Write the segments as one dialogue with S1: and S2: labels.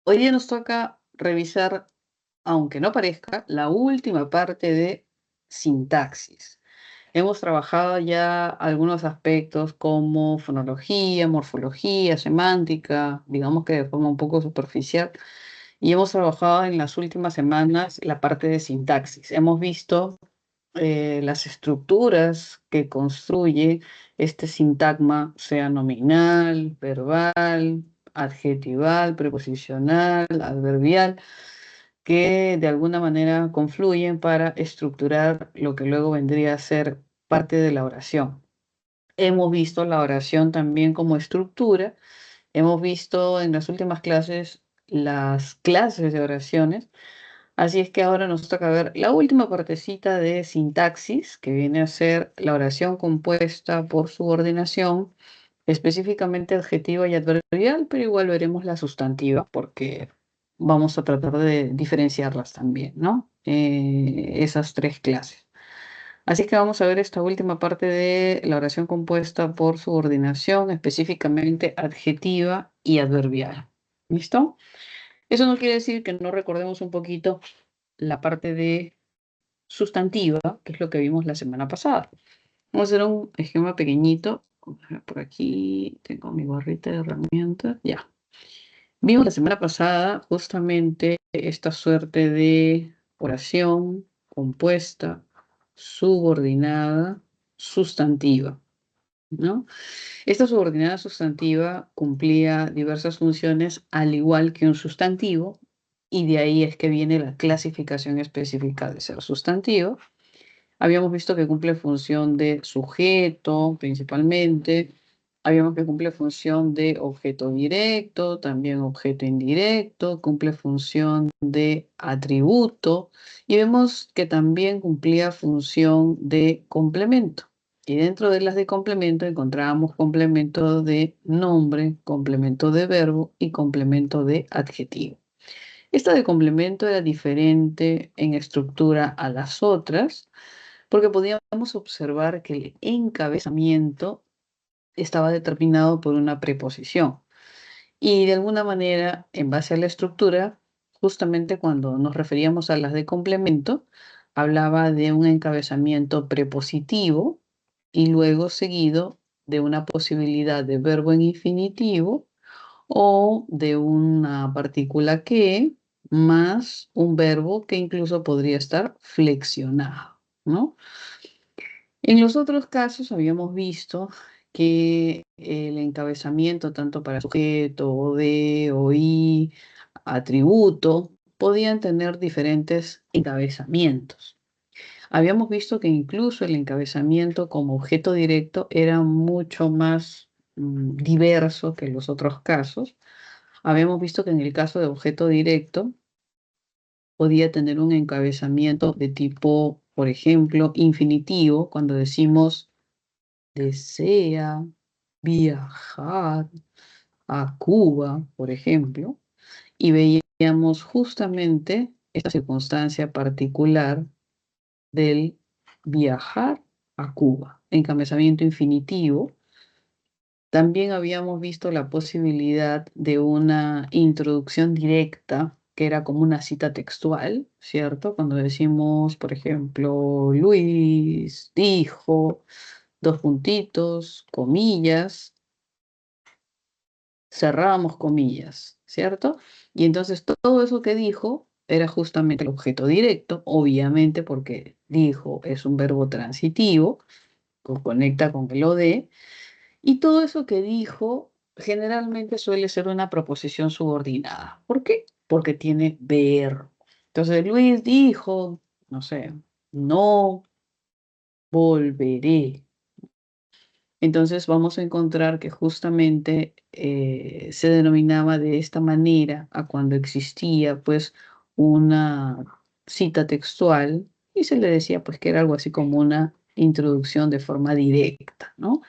S1: Hoy día nos toca revisar, aunque no parezca, la última parte de sintaxis. Hemos trabajado ya algunos aspectos como fonología, morfología, semántica, digamos que de forma un poco superficial, y hemos trabajado en las últimas semanas la parte de sintaxis. Hemos visto las estructuras que construye este sintagma, sea nominal, verbal, adjetival, preposicional, adverbial, que de alguna manera confluyen para estructurar lo que luego vendría a ser parte de la oración. Hemos visto la oración también como estructura, hemos visto en las últimas clases las clases de oraciones. Así es que ahora nos toca ver la última partecita de sintaxis, que viene a ser la oración compuesta por subordinación, específicamente adjetiva y adverbial, pero igual veremos la sustantiva porque vamos a tratar de diferenciarlas también, ¿no? Esas tres clases. Así que vamos a ver esta última parte de la oración compuesta por subordinación, específicamente adjetiva y adverbial. ¿Listo? Eso no quiere decir que no recordemos un poquito la parte de sustantiva, que es lo que vimos la semana pasada. Vamos a hacer un esquema pequeñito. Por aquí tengo mi barrita de herramientas. Ya. Vimos la semana pasada justamente esta suerte de oración compuesta, subordinada, sustantiva, ¿no? Esta subordinada sustantiva cumplía diversas funciones al igual que un sustantivo, y de ahí es que viene la clasificación específica de ser sustantivo. Habíamos visto que cumple función de sujeto principalmente, habíamos que cumple función de objeto directo, también objeto indirecto, cumple función de atributo y vemos que también cumplía función de complemento. Y dentro de las de complemento encontrábamos complemento de nombre, complemento de verbo y complemento de adjetivo. Esta de complemento era diferente en estructura a las otras, porque podíamos observar que el encabezamiento estaba determinado por una preposición. Y de alguna manera, en base a la estructura, justamente cuando nos referíamos a las de complemento, hablaba de un encabezamiento prepositivo y luego seguido de una posibilidad de verbo en infinitivo o de una partícula que más un verbo que incluso podría estar flexionado, ¿no? En los otros casos habíamos visto que el encabezamiento, tanto para sujeto, o de, o y, atributo, podían tener diferentes encabezamientos. Habíamos visto que incluso el encabezamiento como objeto directo era mucho más diverso que los otros casos. Habíamos visto que en el caso de objeto directo podía tener un encabezamiento de tipo, por ejemplo, infinitivo, cuando decimos desea viajar a Cuba, por ejemplo, y veíamos justamente esta circunstancia particular del viajar a Cuba, encabezamiento infinitivo. También habíamos visto la posibilidad de una introducción directa, que era como una cita textual, ¿cierto? Cuando decimos, por ejemplo, Luis dijo, dos puntitos, comillas, cerrábamos comillas, ¿cierto? Y entonces todo eso que dijo era justamente el objeto directo, obviamente porque dijo es un verbo transitivo, que conecta con el OD, y todo eso que dijo generalmente suele ser una proposición subordinada. ¿Por qué? Porque tiene verbo. Entonces Luis dijo, no sé, no volveré. Entonces vamos a encontrar que justamente se denominaba de esta manera a cuando existía pues una cita textual y se le decía pues que era algo así como una introducción de forma directa, ¿no?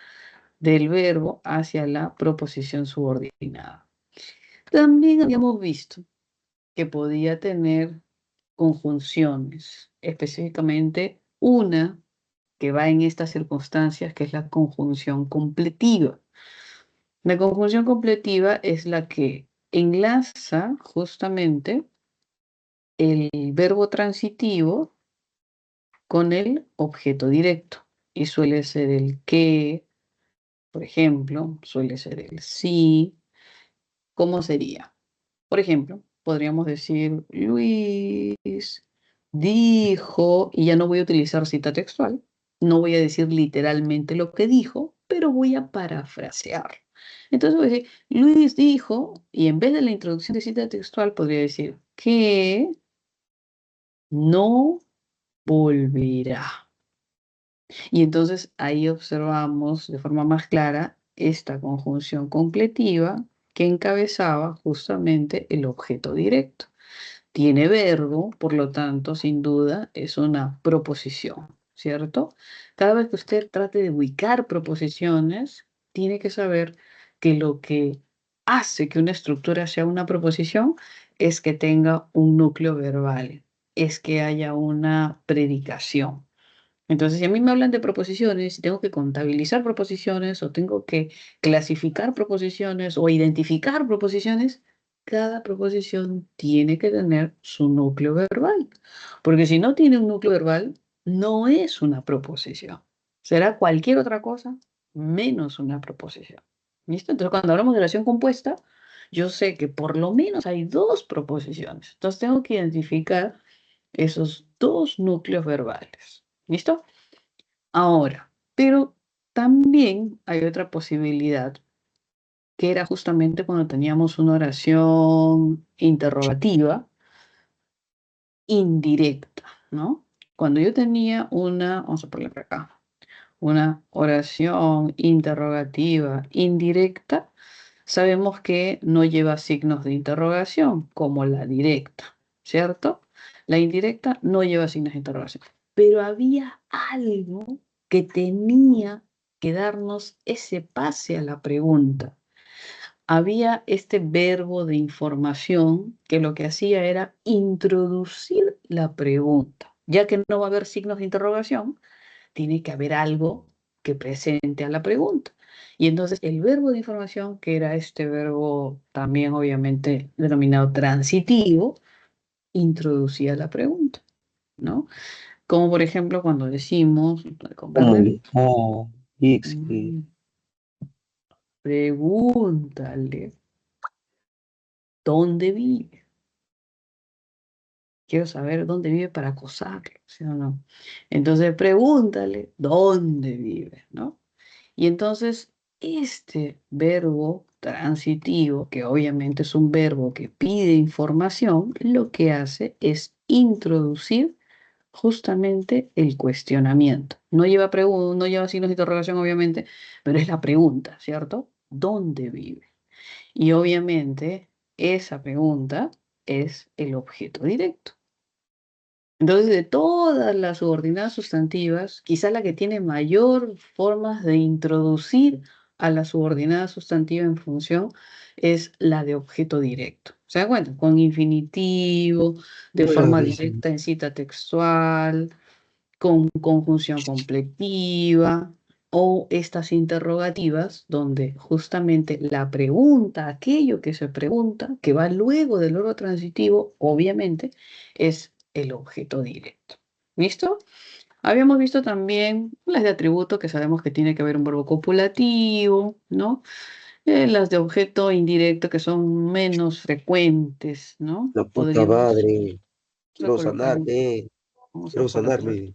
S1: Del verbo hacia la proposición subordinada. También habíamos visto que podía tener conjunciones, específicamente una que va en estas circunstancias, que es la conjunción completiva. La conjunción completiva es la que enlaza justamente el verbo transitivo con el objeto directo. Y suele ser el que, por ejemplo, suele ser el sí. ¿Cómo sería? Por ejemplo, podríamos decir, Luis dijo, y ya no voy a utilizar cita textual, no voy a decir literalmente lo que dijo, pero voy a parafrasear. Entonces voy a decir, Luis dijo, y en vez de la introducción de cita textual, podría decir que no volverá. Y entonces ahí observamos de forma más clara esta conjunción completiva que encabezaba justamente el objeto directo. Tiene verbo, por lo tanto, sin duda, es una proposición, ¿cierto? Cada vez que usted trate de ubicar proposiciones, tiene que saber que lo que hace que una estructura sea una proposición es que tenga un núcleo verbal, es que haya una predicación. Entonces, si a mí me hablan de proposiciones, si tengo que contabilizar proposiciones o tengo que clasificar proposiciones o identificar proposiciones, cada proposición tiene que tener su núcleo verbal. Porque si no tiene un núcleo verbal, no es una proposición. Será cualquier otra cosa menos una proposición. ¿Listo? Entonces, cuando hablamos de oración compuesta, yo sé que por lo menos hay dos proposiciones. Entonces, tengo que identificar esos dos núcleos verbales. ¿Listo? Ahora, pero también hay otra posibilidad, que era justamente cuando teníamos una oración interrogativa indirecta, ¿no? Cuando yo tenía una, vamos a ponerle por acá, una oración interrogativa indirecta, sabemos que no lleva signos de interrogación, como la directa, ¿cierto? La indirecta no lleva signos de interrogación. Pero había algo que tenía que darnos ese pase a la pregunta. Había este verbo de información que lo que hacía era introducir la pregunta. Ya que no va a haber signos de interrogación, tiene que haber algo que presente a la pregunta. Y entonces el verbo de información, que era este verbo también obviamente denominado transitivo, introducía la pregunta, ¿no? Como por ejemplo cuando decimos, con verde,
S2: Comunicar, Ixi,
S1: mm, pregúntale, ¿dónde vive? Quiero saber dónde vive para acosarlo, ¿sí o no? Entonces pregúntale, ¿dónde vive? ¿No? Y entonces, este verbo transitivo, que obviamente es un verbo que pide información, lo que hace es introducir justamente el cuestionamiento. No lleva no lleva signos de interrogación, obviamente, pero es la pregunta, ¿cierto? ¿Dónde vive? Y obviamente esa pregunta es el objeto directo. Entonces, de todas las subordinadas sustantivas, quizá la que tiene mayor formas de introducir a la subordinada sustantiva en función es la de objeto directo. ¿Se dan cuenta? Con infinitivo, de forma
S2: Maravilla.
S1: directa en cita textual, con conjunción completiva o estas interrogativas donde justamente la pregunta, aquello que se pregunta, que va luego del verbo transitivo, obviamente, es el objeto directo. ¿Listo? Habíamos visto también las de atributo, que sabemos que tiene que haber un verbo copulativo, ¿no? Las de objeto indirecto, que son menos frecuentes, ¿no?
S2: La puta
S1: Podríamos
S2: madre.
S1: vamos a
S2: Quiero
S1: colocar,
S2: sanar,
S1: vamos a
S2: quiero
S1: colocar
S2: sanarme.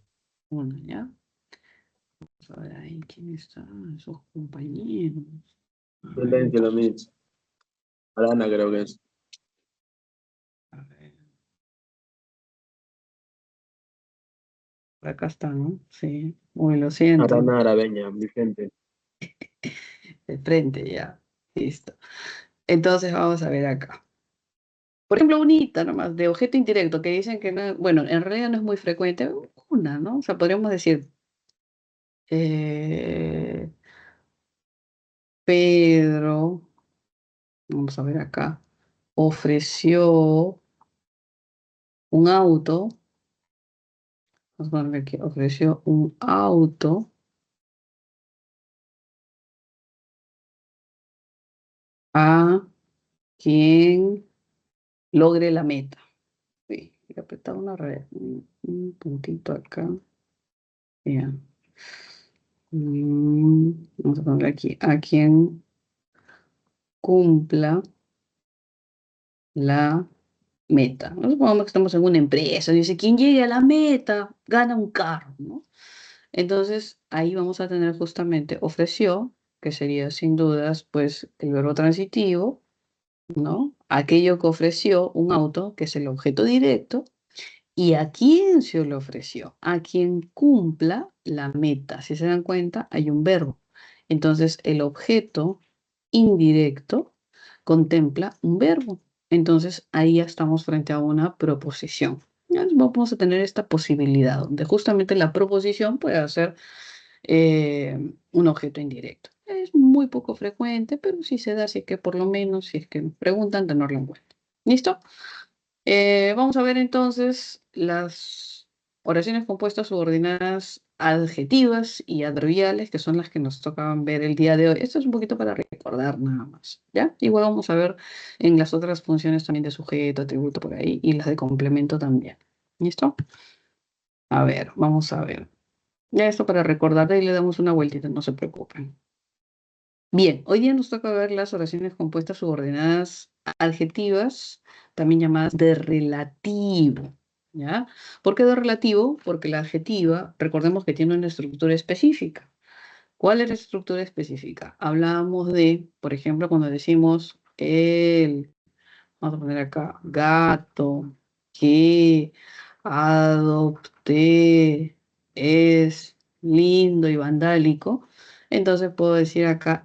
S1: una, ¿ya? Vamos a ver ahí quién está, sus compañeros. A ver,
S3: Silencio lo mismo. Arana creo que es.
S1: a ver. Por acá está, ¿no? Sí. Uy, lo siento.
S3: Arana Arabeña, Vicente.
S1: De frente ya. Listo. Entonces vamos a ver acá. Por ejemplo, unita nomás, de objeto indirecto, que dicen que no, bueno, en realidad no es muy frecuente. Una, ¿no? O sea, podríamos decir, eh, Pedro, vamos a ver acá, ofreció un auto, vamos a poner aquí, ofreció un auto a quien logre la meta. Uy, he apretado un puntito acá. Ya. Vamos a poner aquí, a quien cumpla la meta. ¿No? Supongamos que estamos en una empresa, dice, quien llegue a la meta gana un carro, ¿no? Entonces, ahí vamos a tener justamente ofreció, que sería sin dudas, pues, el verbo transitivo, ¿no? Aquello que ofreció un auto, que es el objeto directo, y a quién se lo ofreció, a quien cumpla la meta. Si se dan cuenta, hay un verbo. Entonces, el objeto indirecto contempla un verbo. Entonces, ahí ya estamos frente a una proposición. Ya vamos a tener esta posibilidad, donde justamente la proposición puede ser un objeto indirecto. Es muy poco frecuente, pero sí se da, así que por lo menos, si es que nos preguntan, tenerlo en cuenta. ¿Listo? Vamos a ver entonces las oraciones compuestas subordinadas adjetivas y adverbiales, que son las que nos tocaban ver el día de hoy. Esto es un poquito para recordar nada más, ¿ya? Igual vamos a ver en las otras funciones también de sujeto, atributo por ahí, y las de complemento también. ¿Listo? A ver, vamos a ver. Ya esto para recordar, ahí le damos una vueltita, no se preocupen. Bien, hoy día nos toca ver las oraciones compuestas subordinadas adjetivas, también llamadas de relativo, ¿ya? ¿Por qué de relativo? Porque la adjetiva, recordemos que tiene una estructura específica. ¿Cuál es la estructura específica? Hablábamos de, por ejemplo, cuando decimos vamos a poner acá, gato, que adopté, es lindo y vandálico. Entonces puedo decir acá,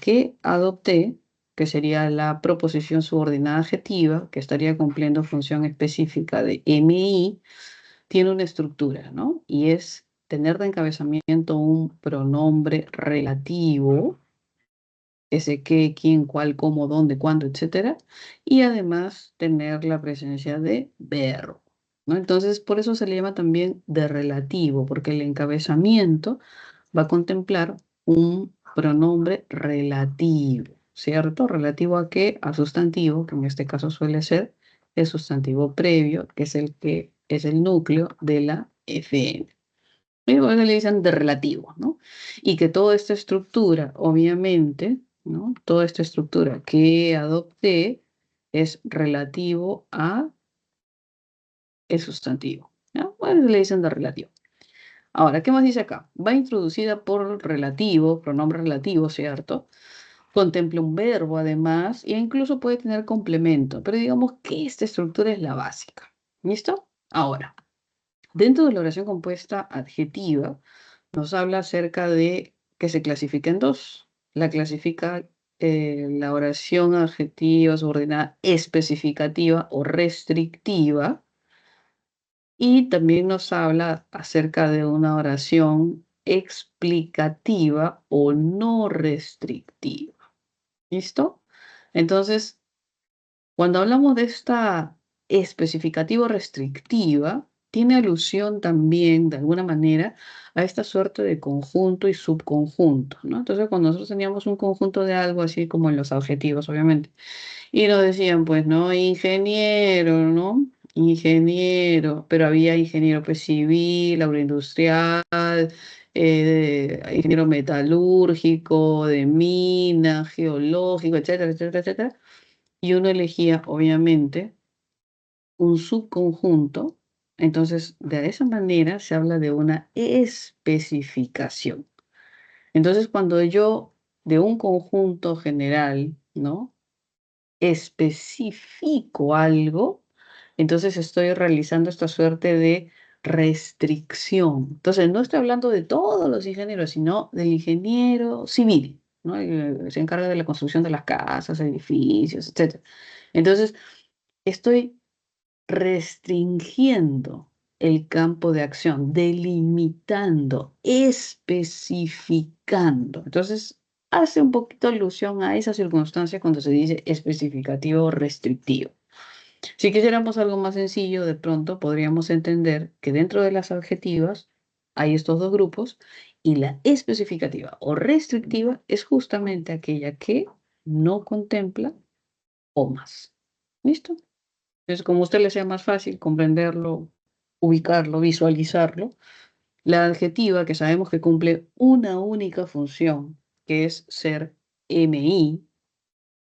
S1: que adopté, que sería la proposición subordinada adjetiva, que estaría cumpliendo función específica de MI, tiene una estructura, ¿no? Y es tener de encabezamiento un pronombre relativo, ese qué, quién, cuál, cómo, dónde, cuándo, etcétera, y además tener la presencia de verbo, ¿no? Entonces, por eso se le llama también de relativo, porque el encabezamiento va a contemplar un pronombre relativo, ¿cierto? ¿Relativo a qué? A sustantivo, que en este caso suele ser el sustantivo previo, que es el que es el núcleo de la FN. Y luego le dicen de relativo, ¿no? Y que toda esta estructura, obviamente, ¿no? Toda esta estructura que adopté es relativo a el sustantivo, ¿ya? Bueno, le dicen de relativo. Ahora, ¿qué más dice acá? Va introducida por relativo, pronombre relativo, ¿cierto? Contempla un verbo además e incluso puede tener complemento, pero digamos que esta estructura es la básica. ¿Listo? Ahora, dentro de la oración compuesta adjetiva, nos habla acerca de que se clasifica en dos. La clasifica la oración adjetiva subordinada especificativa o restrictiva, y también nos habla acerca de una oración explicativa o no restrictiva. ¿Listo? Entonces, cuando hablamos de esta especificativa restrictiva, tiene alusión también, de alguna manera, a esta suerte de conjunto y subconjunto, ¿no? Entonces, cuando nosotros teníamos un conjunto de algo, así como en los adjetivos, obviamente, y nos decían, pues, ¿no? Ingeniero, ¿no? Ingeniero, pero había ingeniero pues, civil, agroindustrial, ingeniero metalúrgico, de mina, geológico, etcétera, etcétera, etcétera. Y uno elegía, obviamente, un subconjunto. Entonces, de esa manera se habla de una especificación. Entonces, cuando yo de un conjunto general, ¿no? Especifico algo, entonces estoy realizando esta suerte de restricción. Entonces, no estoy hablando de todos los ingenieros, sino del ingeniero civil, ¿no? El que se encarga de la construcción de las casas, edificios, etc. Entonces, estoy restringiendo el campo de acción, delimitando, especificando. Entonces, hace un poquito alusión a esa circunstancia cuando se dice especificativo o restrictivo. Si quisiéramos algo más sencillo, de pronto podríamos entender que dentro de las adjetivas hay estos dos grupos y la especificativa o restrictiva es justamente aquella que no contempla comas. ¿Listo? Entonces, como a usted le sea más fácil comprenderlo, ubicarlo, visualizarlo, la adjetiva que sabemos que cumple una única función, que es ser MI,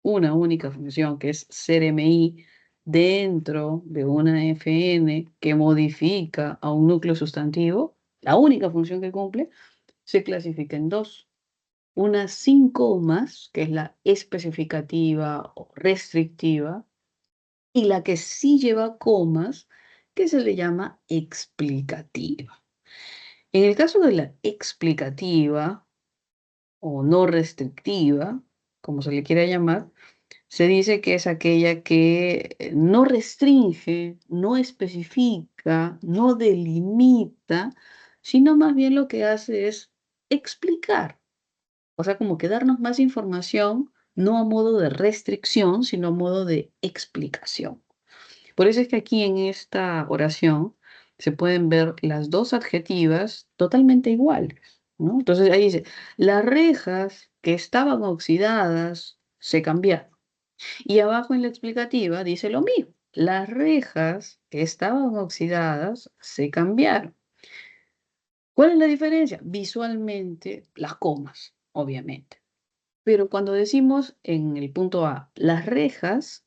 S1: una única función, que es ser MI dentro de una FN que modifica a un núcleo sustantivo, la única función que cumple, se clasifica en dos. Una sin comas, que es la especificativa o restrictiva, y la que sí lleva comas, que se le llama explicativa. En el caso de la explicativa o no restrictiva, como se le quiera llamar, se dice que es aquella que no restringe, no especifica, no delimita, sino más bien lo que hace es explicar. O sea, como que darnos más información, no a modo de restricción, sino a modo de explicación. Por eso es que aquí en esta oración se pueden ver las dos adjetivas totalmente iguales, ¿no? Entonces ahí dice, las rejas que estaban oxidadas se cambiaron. Y abajo en la explicativa dice lo mismo, las rejas que estaban oxidadas se cambiaron. ¿Cuál es la diferencia? Visualmente, las comas, obviamente. Pero cuando decimos en el punto A, las rejas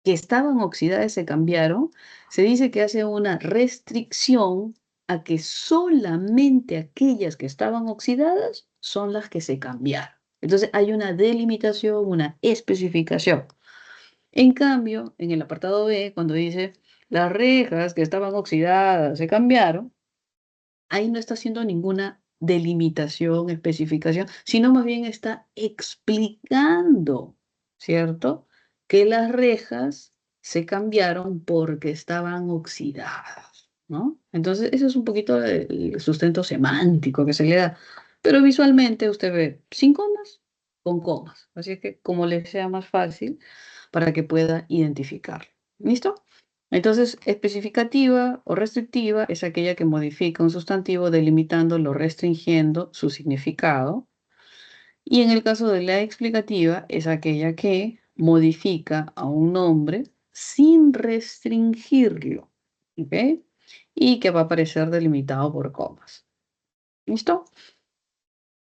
S1: que estaban oxidadas se cambiaron, se dice que hace una restricción a que solamente aquellas que estaban oxidadas son las que se cambiaron. Entonces hay una delimitación, una especificación. En cambio, en el apartado B, cuando dice las rejas que estaban oxidadas se cambiaron, ahí no está haciendo ninguna delimitación, especificación, sino más bien está explicando, ¿cierto? Que las rejas se cambiaron porque estaban oxidadas, ¿no? Entonces, eso es un poquito el sustento semántico que se le da. Pero visualmente usted ve sin comas, con comas. Así es que como le sea más fácil para que pueda identificarlo. ¿Listo? Entonces, especificativa o restrictiva es aquella que modifica un sustantivo delimitándolo, restringiendo su significado. Y en el caso de la explicativa es aquella que modifica a un nombre sin restringirlo. ¿Ok? Y que va a aparecer delimitado por comas. ¿Listo?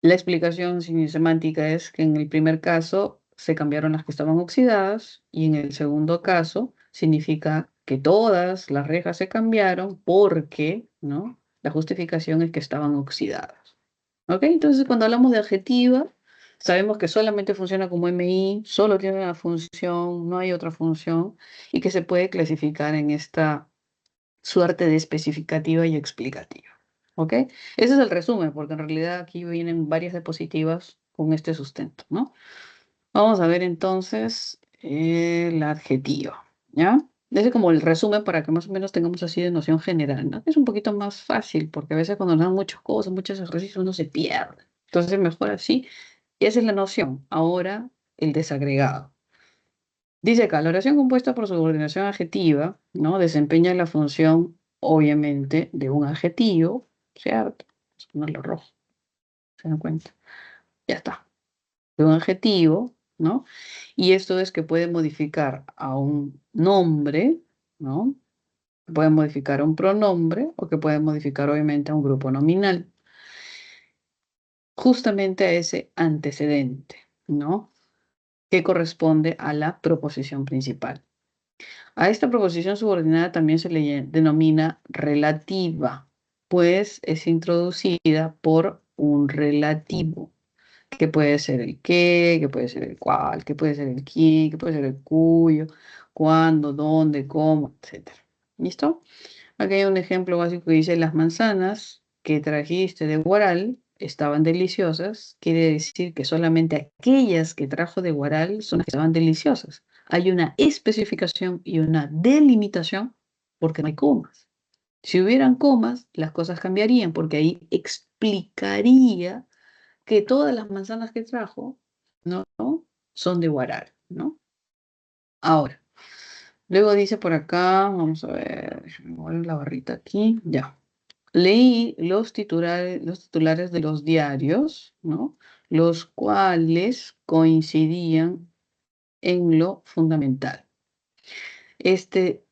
S1: La explicación semántica es que en el primer caso se cambiaron las que estaban oxidadas y en el segundo caso significa que todas las rejas se cambiaron porque, ¿no? La justificación es que estaban oxidadas. ¿Ok? Entonces, cuando hablamos de adjetiva, sabemos que solamente funciona como MI, solo tiene una función, no hay otra función, y que se puede clasificar en esta suerte de especificativa y explicativa. ¿Ok? Ese es el resumen, porque en realidad aquí vienen varias diapositivas con este sustento, ¿no? Vamos a ver entonces la adjetiva, ¿ya? Ese es como el resumen para que más o menos tengamos así de noción general, ¿no? Es un poquito más fácil, porque a veces cuando nos dan muchas cosas, muchos ejercicios, uno se pierde. Entonces, mejor así. Y esa es la noción. Ahora, el desagregado. Dice acá, la oración compuesta por subordinación adjetiva, ¿no? Desempeña la función, obviamente, de un adjetivo, ¿cierto? Vamos a ponerlo rojo, ¿se dan cuenta? Ya está. De un adjetivo, ¿no? Y esto es que puede modificar a un nombre, ¿no? Puede modificar a un pronombre o que puede modificar, obviamente, a un grupo nominal. Justamente a ese antecedente, ¿no? Que corresponde a la proposición principal. A esta proposición subordinada también se le denomina relativa, pues es introducida por un relativo, que puede ser el qué, que puede ser el cuál, que puede ser el quién, que puede ser el cuyo, cuándo, dónde, cómo, etc. ¿Listo? Aquí hay un ejemplo básico que dice, las manzanas que trajiste de Guaral estaban deliciosas. Quiere decir que solamente aquellas que trajo de Guaral son las que estaban deliciosas. Hay una especificación y una delimitación porque no hay comas. Si hubieran comas, las cosas cambiarían porque ahí explicaría que todas las manzanas que trajo, ¿no? Son de Guaral, ¿no? Ahora, luego dice por acá, vamos a ver, déjame mover la barrita aquí, ya. Leí los titulares de los diarios, ¿no? Los cuales coincidían en lo fundamental.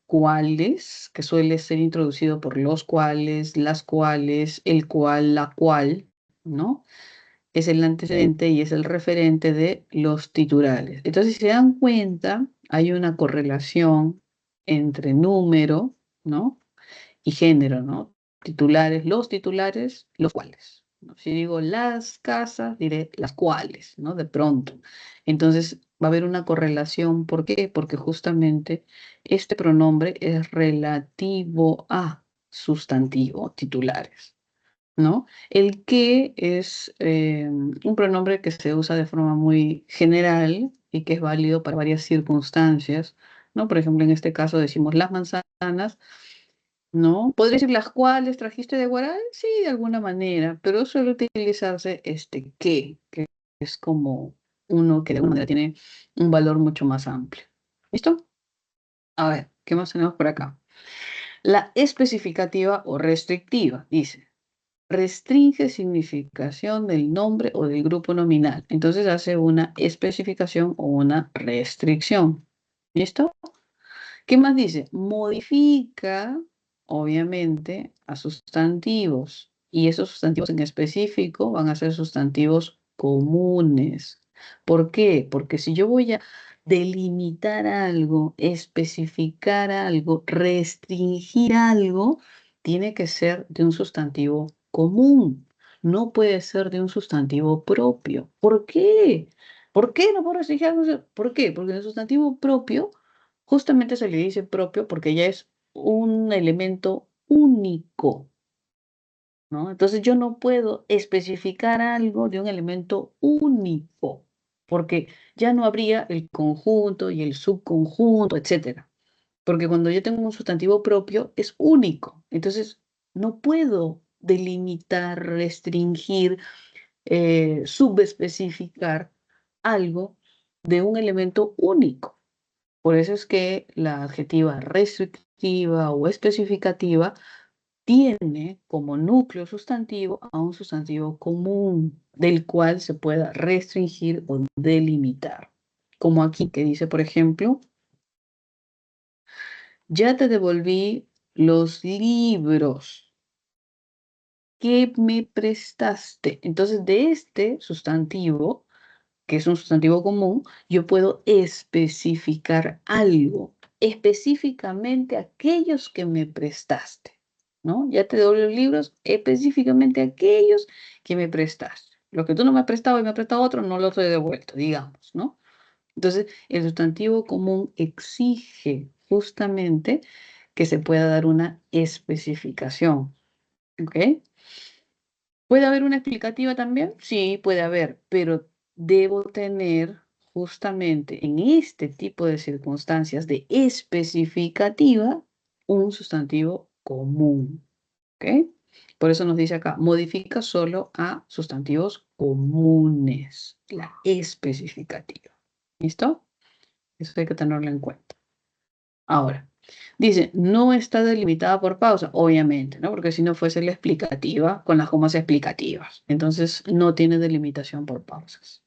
S1: Cuáles, que suele ser introducido por los cuales, las cuales, el cual, la cual, ¿no? Es el antecedente y es el referente de los titulares. Entonces, si se dan cuenta, hay una correlación entre número, ¿no? Y género, ¿no? Titulares, los cuales, ¿no? Si digo las casas, diré las cuales, ¿no? De pronto. Entonces, va a haber una correlación. ¿Por qué? Porque justamente este pronombre es relativo a sustantivo, titulares, ¿no? El que es un pronombre que se usa de forma muy general y que es válido para varias circunstancias, ¿no? Por ejemplo, en este caso decimos las manzanas, ¿no? ¿Podría decir las cuales trajiste de Guaral? Sí, de alguna manera, pero suele utilizarse que es como uno que de alguna manera tiene un valor mucho más amplio. ¿Listo? A ver, ¿qué más tenemos por acá? La especificativa o restrictiva, dice, restringe significación del nombre o del grupo nominal. Entonces hace una especificación o una restricción. ¿Listo? ¿Qué más dice? Modifica, obviamente, a sustantivos. Y esos sustantivos en específico van a ser sustantivos comunes. ¿Por qué? Porque si yo voy a delimitar algo, especificar algo, restringir algo, tiene que ser de un sustantivo común. No puede ser de un sustantivo propio. ¿Por qué? ¿Por qué no puedo restringir algo? ¿Por qué? Porque el sustantivo propio justamente se le dice propio porque ya es un elemento único, ¿no? Entonces yo no puedo especificar algo de un elemento único, porque ya no habría el conjunto y el subconjunto, etcétera. Porque cuando yo tengo un sustantivo propio es único. Entonces no puedo delimitar, restringir, subespecificar algo de un elemento único. Por eso es que la adjetiva restrictiva o especificativa tiene como núcleo sustantivo a un sustantivo común del cual se pueda restringir o delimitar. Como aquí que dice, por ejemplo, ya te devolví los libros que me prestaste. Entonces, de este sustantivo, que es un sustantivo común, yo puedo especificar algo, específicamente aquellos que me prestaste, ¿no? Ya te doy los libros, específicamente aquellos que me prestaste. Lo que tú no me has prestado y me has prestado otro, no lo he devuelto, digamos, ¿no? Entonces, el sustantivo común exige justamente que se pueda dar una especificación, ¿ok? ¿Puede haber una explicativa también? Sí, puede haber, pero debo tener justamente en este tipo de circunstancias de especificativa un sustantivo común. ¿Ok? Por eso nos dice acá, modifica solo a sustantivos comunes, la especificativa. ¿Listo? Eso hay que tenerlo en cuenta. Ahora, dice, no está delimitada por pausa, obviamente, ¿no? Porque si no fuese la explicativa con las comas explicativas. Entonces, no tiene delimitación por pausas.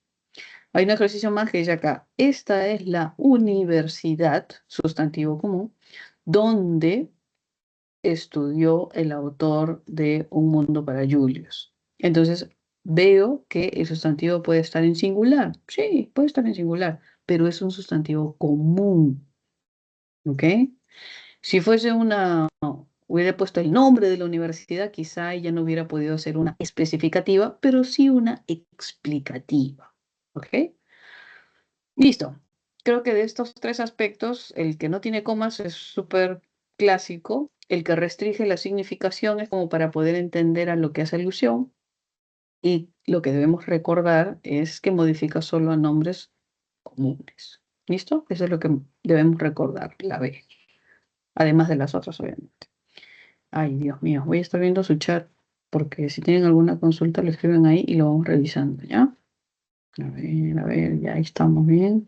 S1: Hay un ejercicio más que dice acá, esta es la universidad, sustantivo común, donde estudió el autor de Un Mundo para Julius. Entonces, veo que el sustantivo puede estar en singular. Sí, puede estar en singular, pero es un sustantivo común. ¿Ok? Si fuese hubiera puesto el nombre de la universidad, quizá ella no hubiera podido ser una especificativa, pero sí una explicativa. ¿Ok? Listo. Creo que de estos tres aspectos, el que no tiene comas es súper clásico. El que restringe la significación es como para poder entender a lo que hace alusión. Y lo que debemos recordar es que modifica solo a nombres comunes. ¿Listo? Eso es lo que debemos recordar, la B. Además de las otras, obviamente. Ay, Dios mío, voy a estar viendo su chat porque si tienen alguna consulta lo escriben ahí y lo vamos revisando, ¿ya? A ver, ya ahí estamos bien.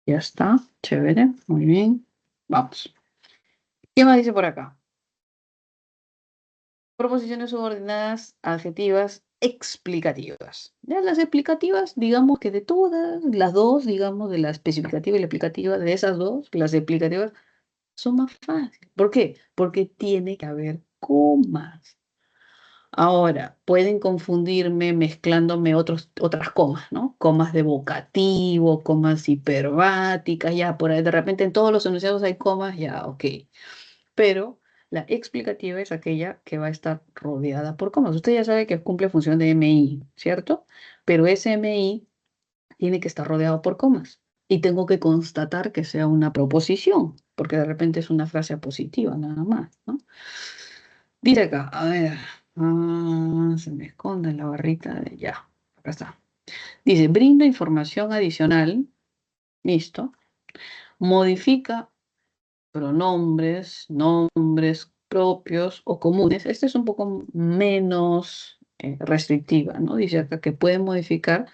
S1: Ya está, chévere, muy bien. Vamos. ¿Qué más dice por acá? Proposiciones subordinadas adjetivas explicativas. Ya las explicativas, digamos que de todas, las dos, digamos, de la especificativa y la explicativa, de esas dos, las explicativas son más fáciles. ¿Por qué? Porque tiene que haber comas. Ahora, pueden confundirme mezclándome otras comas, ¿no? Comas de vocativo, comas hiperbáticas, ya, por ahí de repente en todos los enunciados hay comas, ya, ok. Pero la explicativa es aquella que va a estar rodeada por comas. Usted ya sabe que cumple función de MI, ¿cierto? Pero ese MI tiene que estar rodeado por comas. Y tengo que constatar que sea una proposición, porque de repente es una frase positiva nada más, ¿no? Dice acá, a ver, se me esconde en la barrita de ya, acá está. Dice, brinda información adicional, listo, modifica pronombres, nombres propios o comunes. Esta es un poco menos restrictiva, ¿no? Dice acá que puede modificar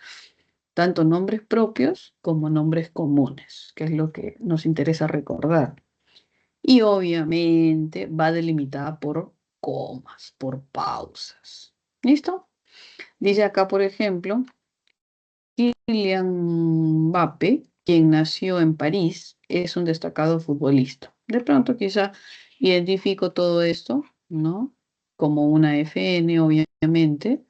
S1: tanto nombres propios como nombres comunes, que es lo que nos interesa recordar. Y obviamente va delimitada por comas, por pausas. ¿Listo? Dice acá, por ejemplo, Kylian Mbappé, quien nació en París, es un destacado futbolista. De pronto quizá identifico todo esto, ¿no? Como una FN, obviamente.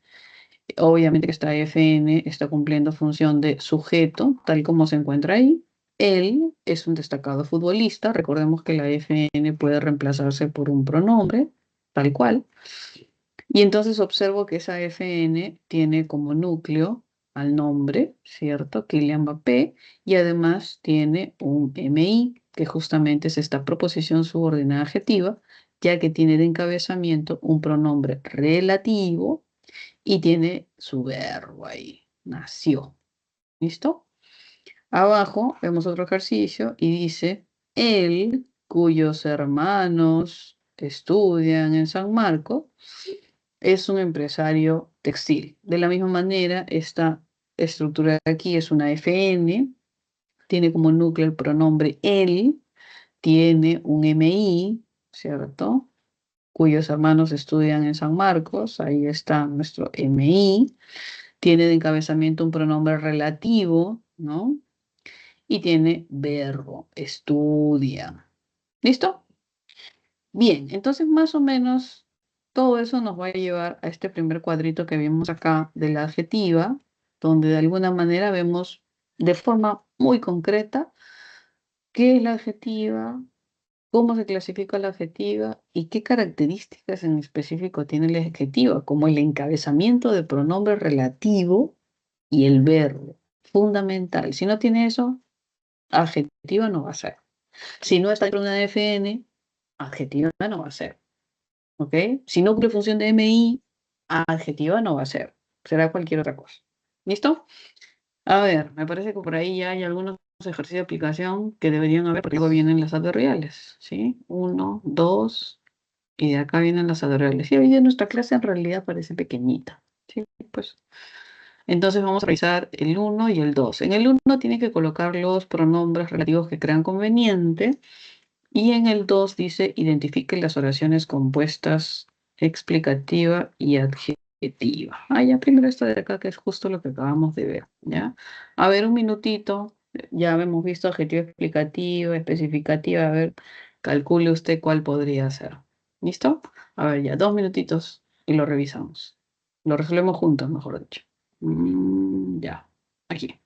S1: Obviamente que esta FN está cumpliendo función de sujeto, tal como se encuentra ahí. Él es un destacado futbolista. Recordemos que la FN puede reemplazarse por un pronombre, tal cual. Y entonces observo que esa FN tiene como núcleo al nombre, ¿cierto? Kylian Mbappé, y además tiene un MI, que justamente es esta proposición subordinada adjetiva, ya que tiene de encabezamiento un pronombre relativo y tiene su verbo ahí, nació. ¿Listo? Abajo vemos otro ejercicio y dice, él, cuyos hermanos estudian en San Marcos, es un empresario textil. De la misma manera, esta estructura de aquí es una FN, tiene como núcleo el pronombre él, tiene un MI, ¿cierto? Cuyos hermanos estudian en San Marcos, ahí está nuestro MI, tiene de encabezamiento un pronombre relativo, ¿no? Y tiene verbo, estudia. ¿Listo? Bien, entonces más o menos todo eso nos va a llevar a este primer cuadrito que vimos acá de la adjetiva, donde de alguna manera vemos de forma muy concreta qué es la adjetiva, cómo se clasifica la adjetiva y qué características en específico tiene la adjetiva, como el encabezamiento de pronombre relativo y el verbo. Fundamental. Si no tiene eso, adjetiva no va a ser. Si no está dentro de una FN, adjetiva no va a ser. ¿Ok? Si no cumple función de MI, adjetiva no va a ser. Será cualquier otra cosa. ¿Listo? A ver, me parece que por ahí ya hay algunos ejercicios de aplicación que deberían haber, porque luego vienen las adverbiales, ¿sí? Uno, dos, y de acá vienen las adverbiales. Y hoy día nuestra clase en realidad parece pequeñita, ¿sí? Pues, entonces vamos a revisar el uno y el 2. En el uno tiene que colocar los pronombres relativos que crean conveniente. Y en el 2 dice, identifique las oraciones compuestas explicativa y adjetiva. Ah, ya primero esto de acá, que es justo lo que acabamos de ver, ¿ya? A ver, un minutito. Ya hemos visto adjetivo explicativo, especificativa. A ver, calcule usted cuál podría ser. ¿Listo? A ver, ya, 2 minutitos y lo revisamos. Lo resolvemos juntos, mejor dicho. Ya, aquí.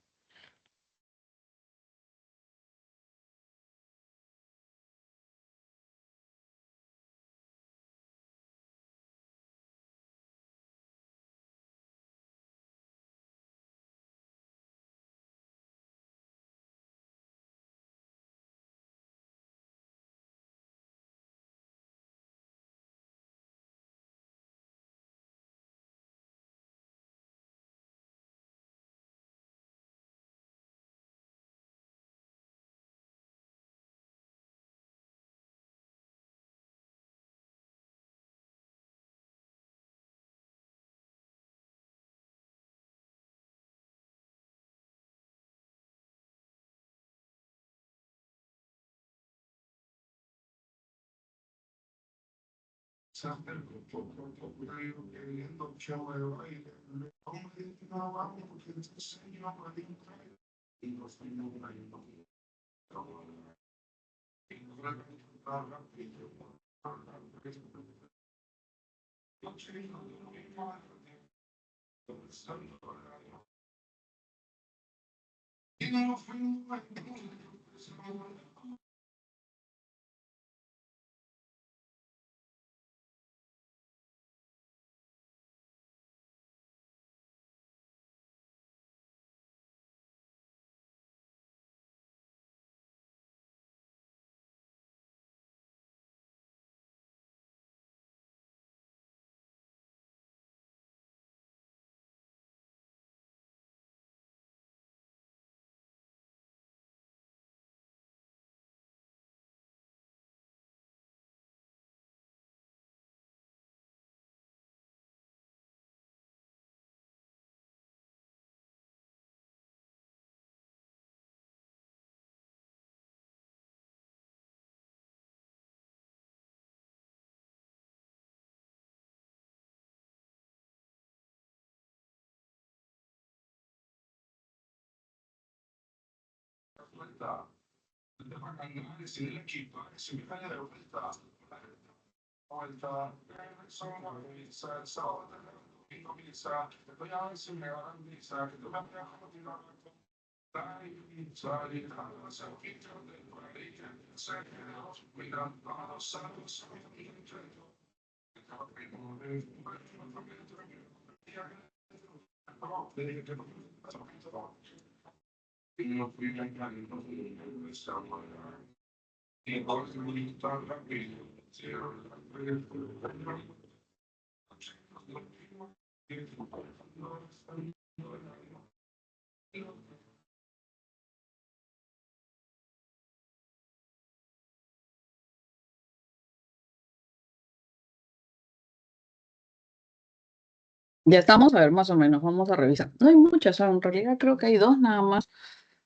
S1: Ya estamos, a ver, más o menos, vamos a revisar. No hay muchas, en realidad creo que hay dos nada más.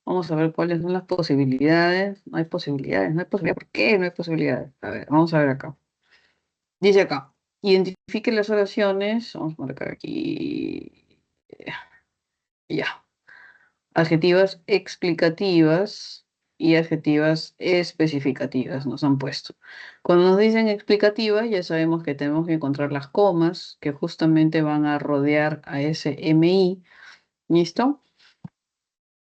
S1: Vamos a ver cuáles son las posibilidades. No hay posibilidades, no hay posibilidades. ¿Por qué no hay posibilidades? A ver, vamos a ver acá. Dice acá, identifique las oraciones. Vamos a marcar aquí. Ya. Adjetivas explicativas y adjetivas especificativas nos han puesto. Cuando nos dicen explicativas, ya sabemos que tenemos que encontrar las comas que justamente van a rodear a ese MI. ¿Listo?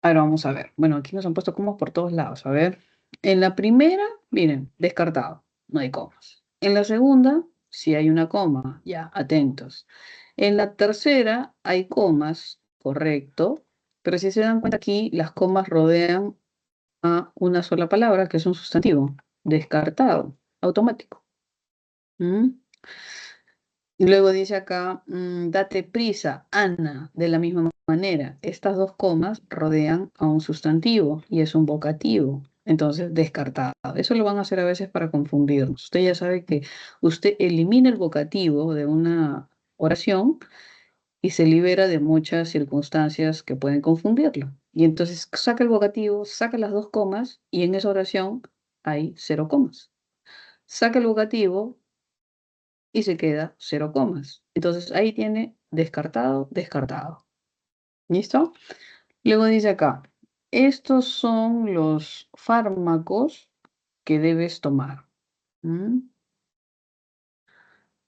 S1: Ahora vamos a ver. Bueno, aquí nos han puesto comas por todos lados. A ver. En la primera, miren, descartado. No hay comas. En la segunda, sí hay una coma. Ya, atentos. En la tercera hay comas, correcto. Pero si se dan cuenta aquí, las comas rodean a una sola palabra, que es un sustantivo. Descartado. Automático. ¿Mm? Y luego dice acá, date prisa, Ana, de la misma manera. Estas dos comas rodean a un sustantivo y es un vocativo. Entonces, descartado. Eso lo van a hacer a veces para confundirnos. Usted ya sabe que usted elimina el vocativo de una oración y se libera de muchas circunstancias que pueden confundirlo. Y entonces saca el vocativo, saca las dos comas y en esa oración hay 0 comas. Saca el vocativo y se queda 0 comas. Entonces ahí tiene descartado, descartado. ¿Listo? Luego dice acá, estos son los fármacos que debes tomar. ¿Mm?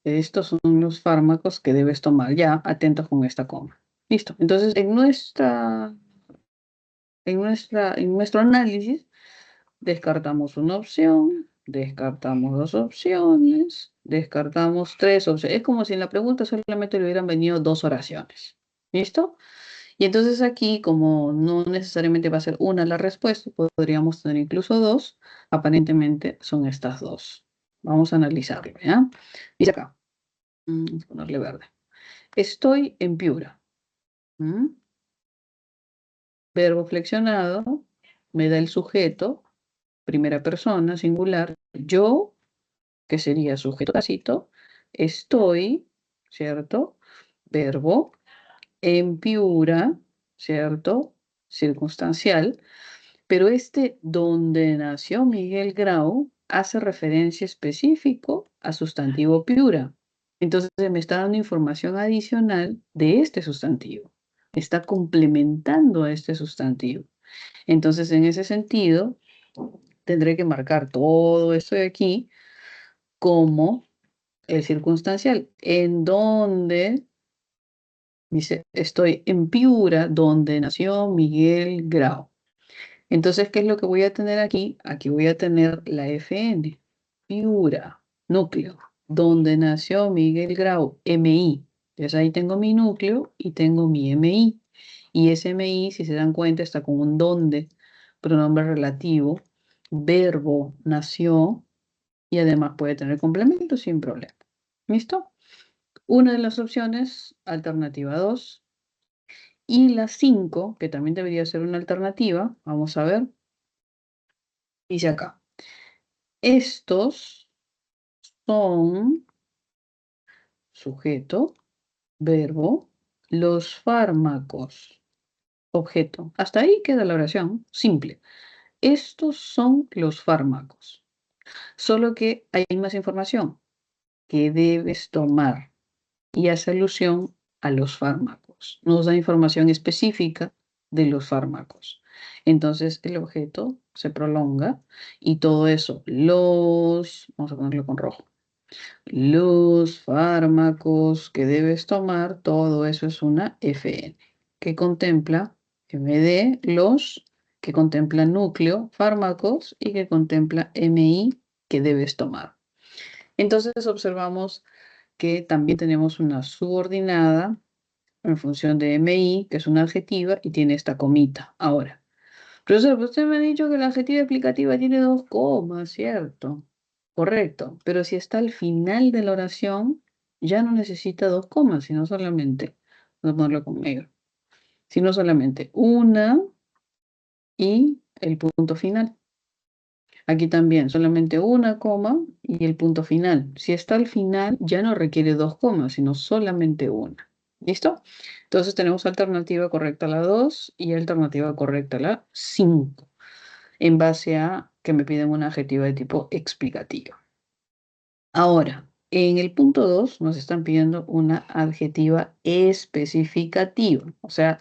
S1: Estos son los fármacos que debes tomar. Ya, atentos con esta coma. Listo. Entonces, en nuestro análisis, descartamos una opción, descartamos dos opciones, descartamos tres opciones. Es como si en la pregunta solamente le hubieran venido dos oraciones. ¿Listo? Y entonces aquí, como no necesariamente va a ser una la respuesta, podríamos tener incluso dos. Aparentemente son estas dos. Vamos a analizarlo, ¿ya? Dice acá, vamos a ponerle verde. Estoy en Piura. ¿Mm? Verbo flexionado, me da el sujeto, primera persona, singular, yo, que sería sujeto tácito, estoy, ¿cierto? Verbo, en Piura, ¿cierto? Circunstancial, pero donde nació Miguel Grau hace referencia específico a sustantivo Piura. Entonces me está dando información adicional de este sustantivo. Está complementando a este sustantivo. Entonces, en ese sentido, tendré que marcar todo esto de aquí como el circunstancial, en donde dice, estoy en Piura, donde nació Miguel Grau. Entonces, ¿qué es lo que voy a tener aquí? Aquí voy a tener la FN, Piura, núcleo, donde nació Miguel Grau, MI. Entonces ahí tengo mi núcleo y tengo mi MI. Y ese MI, si se dan cuenta, está con un donde, pronombre relativo, verbo nació y además puede tener complemento sin problema. ¿Listo? Una de las opciones, alternativa 2. Y la 5, que también debería ser una alternativa, vamos a ver, dice acá. Estos son sujeto, verbo, los fármacos, objeto. Hasta ahí queda la oración, simple. Estos son los fármacos. Solo que hay más información que debes tomar y hace alusión a los fármacos. Nos da información específica de los fármacos. Entonces el objeto se prolonga y todo eso, vamos a ponerlo con rojo. Los fármacos que debes tomar, todo eso es una FN, que contempla MD, que contempla núcleo, fármacos, y que contempla MI, que debes tomar. Entonces observamos que también tenemos una subordinada en función de MI, que es una adjetiva, y tiene esta comita. Ahora, profesor, usted me ha dicho que la adjetiva explicativa tiene 2 comas, ¿cierto? Correcto, pero si está al final de la oración, ya no necesita 2 comas, sino solamente, voy a ponerlo con negro, sino solamente una y el punto final. Aquí también, solamente una coma y el punto final. Si está al final, ya no requiere 2 comas, sino solamente una. ¿Listo? Entonces tenemos alternativa correcta la 2 y alternativa correcta la 5, en base a que me piden una adjetiva de tipo explicativo. Ahora, en el punto 2 nos están pidiendo una adjetiva especificativa, o sea,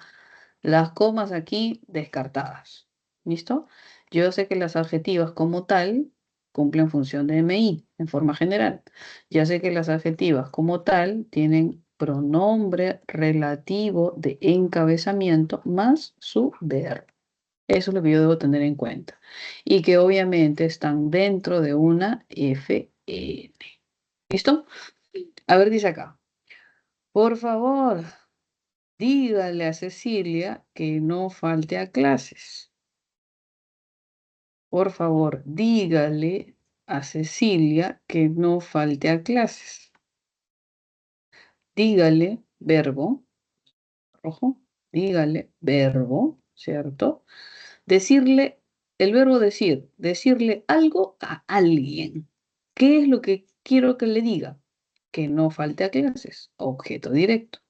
S1: las comas aquí descartadas. ¿Listo? Yo sé que las adjetivas como tal cumplen función de MI en forma general. Ya sé que las adjetivas como tal tienen pronombre relativo de encabezamiento más su verbo. Eso es lo que yo debo tener en cuenta. Y que obviamente están dentro de una FN. ¿Listo? A ver, dice acá. Por favor, dígale a Cecilia que no falte a clases. Por favor, dígale a Cecilia que no falte a clases. Dígale, verbo, rojo, dígale, verbo, ¿cierto? Decirle, el verbo decir, decirle algo a alguien. ¿Qué es lo que quiero que le diga? Que no falte a clases, objeto directo.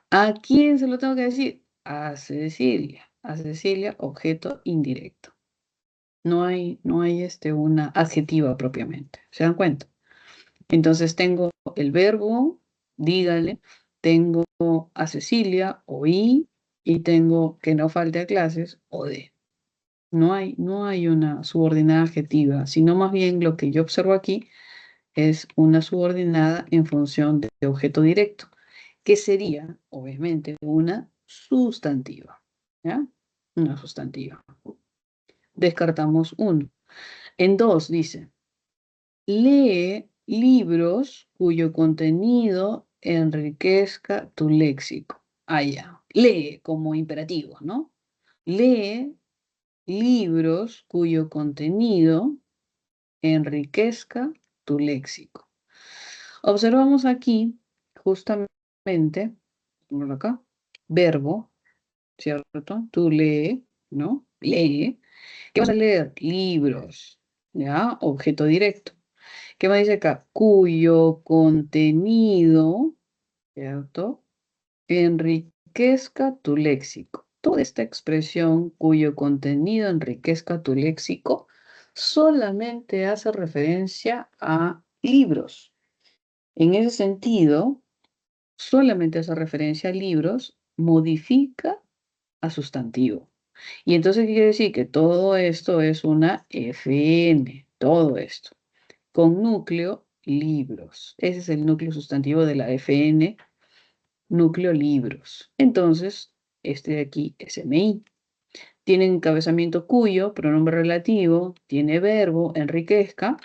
S1: ¿A quién se lo tengo que decir? A Cecilia, objeto indirecto. No hay una adjetiva propiamente. ¿Se dan cuenta? Entonces tengo el verbo, dígale, tengo a Cecilia, oí, y tengo que no falte a clases, o de. No hay una subordinada adjetiva, sino más bien lo que yo observo aquí es una subordinada en función de objeto directo, que sería, obviamente, una sustantiva. ¿Ya? Una sustantiva. Descartamos uno. En 2 dice, lee libros cuyo contenido enriquezca tu léxico. Ah, ya. Lee como imperativo, ¿no? Lee libros cuyo contenido enriquezca tu léxico. Observamos aquí, justamente, pongo acá, verbo, ¿cierto? Tú lee, ¿no? Lee. ¿Qué vas a leer? Libros, ¿ya? Objeto directo. ¿Qué me dice acá? Cuyo contenido, ¿cierto? Enriquezca tu léxico. Toda esta expresión cuyo contenido enriquezca tu léxico solamente hace referencia a libros. En ese sentido, solamente hace referencia a libros, modifica a sustantivo. Y entonces, ¿qué quiere decir? Que todo esto es una FN, todo esto. Con núcleo, libros. Ese es el núcleo sustantivo de la FN, núcleo, libros. Entonces, este de aquí es MI. Tiene encabezamiento cuyo, pronombre relativo, tiene verbo, enriquezca,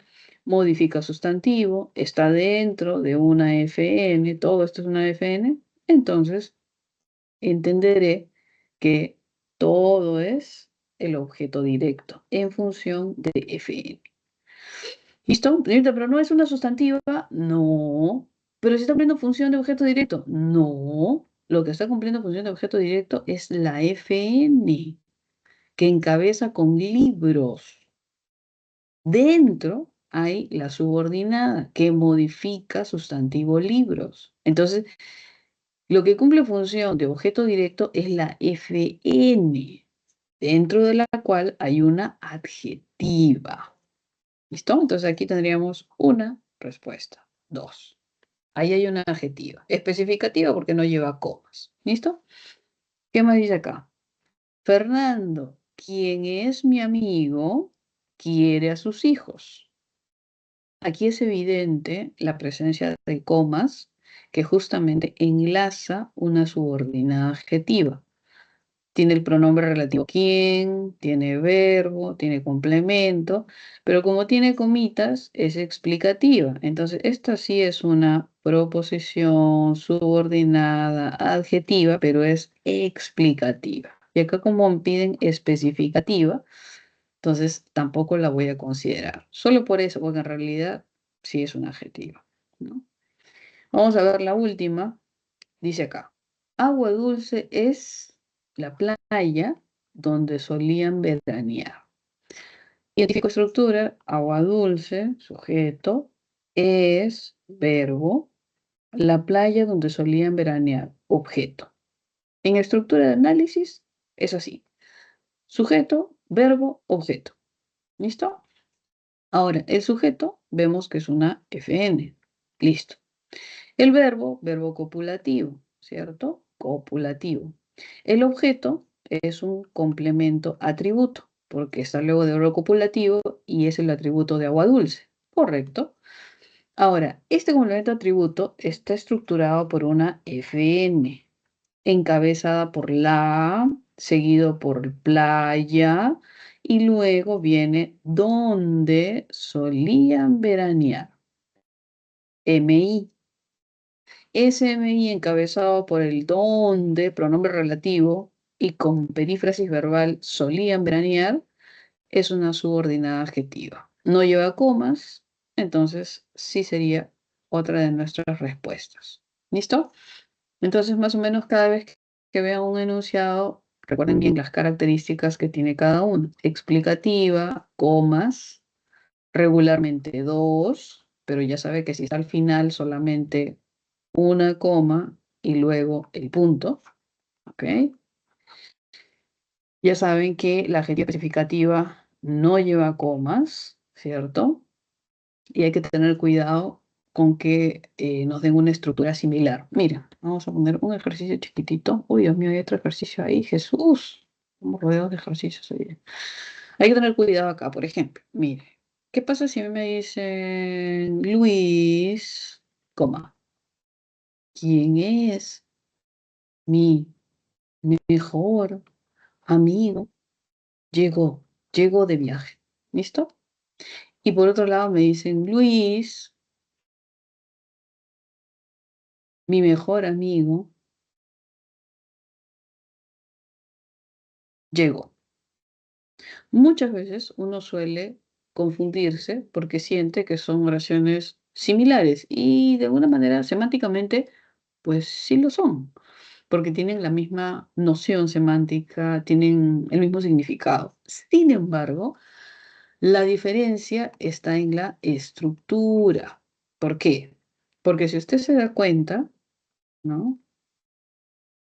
S1: modifica sustantivo, está dentro de una FN, todo esto es una FN. Entonces, entenderé que todo es el objeto directo en función de FN. ¿Listo? Pero no es una sustantiva, no. Pero si está cumpliendo función de objeto directo, no. Lo que está cumpliendo función de objeto directo es la FN, que encabeza con libros. Dentro hay la subordinada, que modifica sustantivo libros. Entonces, lo que cumple función de objeto directo es la FN, dentro de la cual hay una adjetiva. ¿Listo? Entonces aquí tendríamos una respuesta. 2. Ahí hay una adjetiva. Especificativa porque no lleva comas. ¿Listo? ¿Qué más dice acá? Fernando, quien es mi amigo, quiere a sus hijos. Aquí es evidente la presencia de comas que justamente enlaza una subordinada adjetiva. Tiene el pronombre relativo quién, tiene verbo, tiene complemento, pero como tiene comitas, es explicativa. Entonces, esta sí es una proposición subordinada adjetiva, pero es explicativa. Y acá como me piden especificativa, entonces tampoco la voy a considerar. Solo por eso, porque en realidad sí es una adjetiva, ¿no? Vamos a ver la última. Dice acá, agua dulce es la playa donde solían veranear. Identifico estructura, agua dulce, sujeto, es, verbo, la playa donde solían veranear, objeto. En estructura de análisis es así, sujeto, verbo, objeto. ¿Listo? Ahora, el sujeto vemos que es una FN. Listo. El verbo, verbo copulativo, ¿cierto? Copulativo. El objeto es un complemento atributo, porque está luego de verbo copulativo y es el atributo de agua dulce. Correcto. Ahora, este complemento atributo está estructurado por una FN, encabezada por la, seguido por playa, y luego viene donde solían veranear. MI. SMI encabezado por el donde, pronombre relativo, y con perífrasis verbal solían veranear, es una subordinada adjetiva. No lleva comas, entonces sí sería otra de nuestras respuestas. ¿Listo? Entonces, más o menos cada vez que vean un enunciado, recuerden bien las características que tiene cada uno. Explicativa, comas, regularmente dos, pero ya sabe que si está al final solamente una coma y luego el punto, ¿ok? Ya saben que la adjetiva especificativa no lleva comas, ¿cierto? Y hay que tener cuidado con que nos den una estructura similar. Mira, vamos a poner un ejercicio chiquitito. Uy, Dios mío, hay otro ejercicio ahí. Jesús, estamos rodeados de ejercicios hoy. Hay que tener cuidado acá, por ejemplo. Mire, ¿qué pasa si a mí me dicen Luis, coma, ¿quién es mi mejor amigo? Llegó de viaje. ¿Listo? Y por otro lado me dicen Luis, mi mejor amigo, llegó. Muchas veces uno suele confundirse porque siente que son oraciones similares y de alguna manera semánticamente pues sí lo son, porque tienen la misma noción semántica, tienen el mismo significado. Sin embargo, la diferencia está en la estructura. ¿Por qué? Porque si usted se da cuenta, ¿no?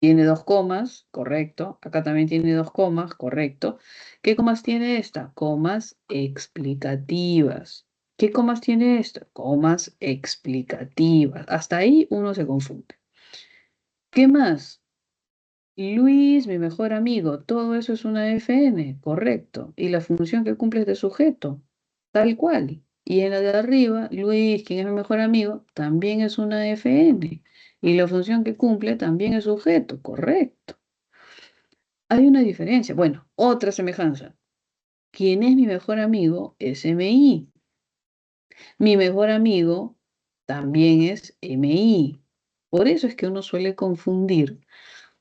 S1: Tiene dos comas, correcto. Acá también tiene dos comas, correcto. ¿Qué comas tiene esta? Comas explicativas. ¿Qué comas tiene esto? Comas explicativas. Hasta ahí uno se confunde. ¿Qué más? Luis, mi mejor amigo, todo eso es una FN, correcto. Y la función que cumple es de sujeto, tal cual. Y en la de arriba, Luis, quien es mi mejor amigo, también es una FN. Y la función que cumple también es sujeto, correcto. Hay una diferencia. Bueno, otra semejanza. ¿Quién es mi mejor amigo? Es MI. Mi mejor amigo también es MI. Por eso es que uno suele confundir,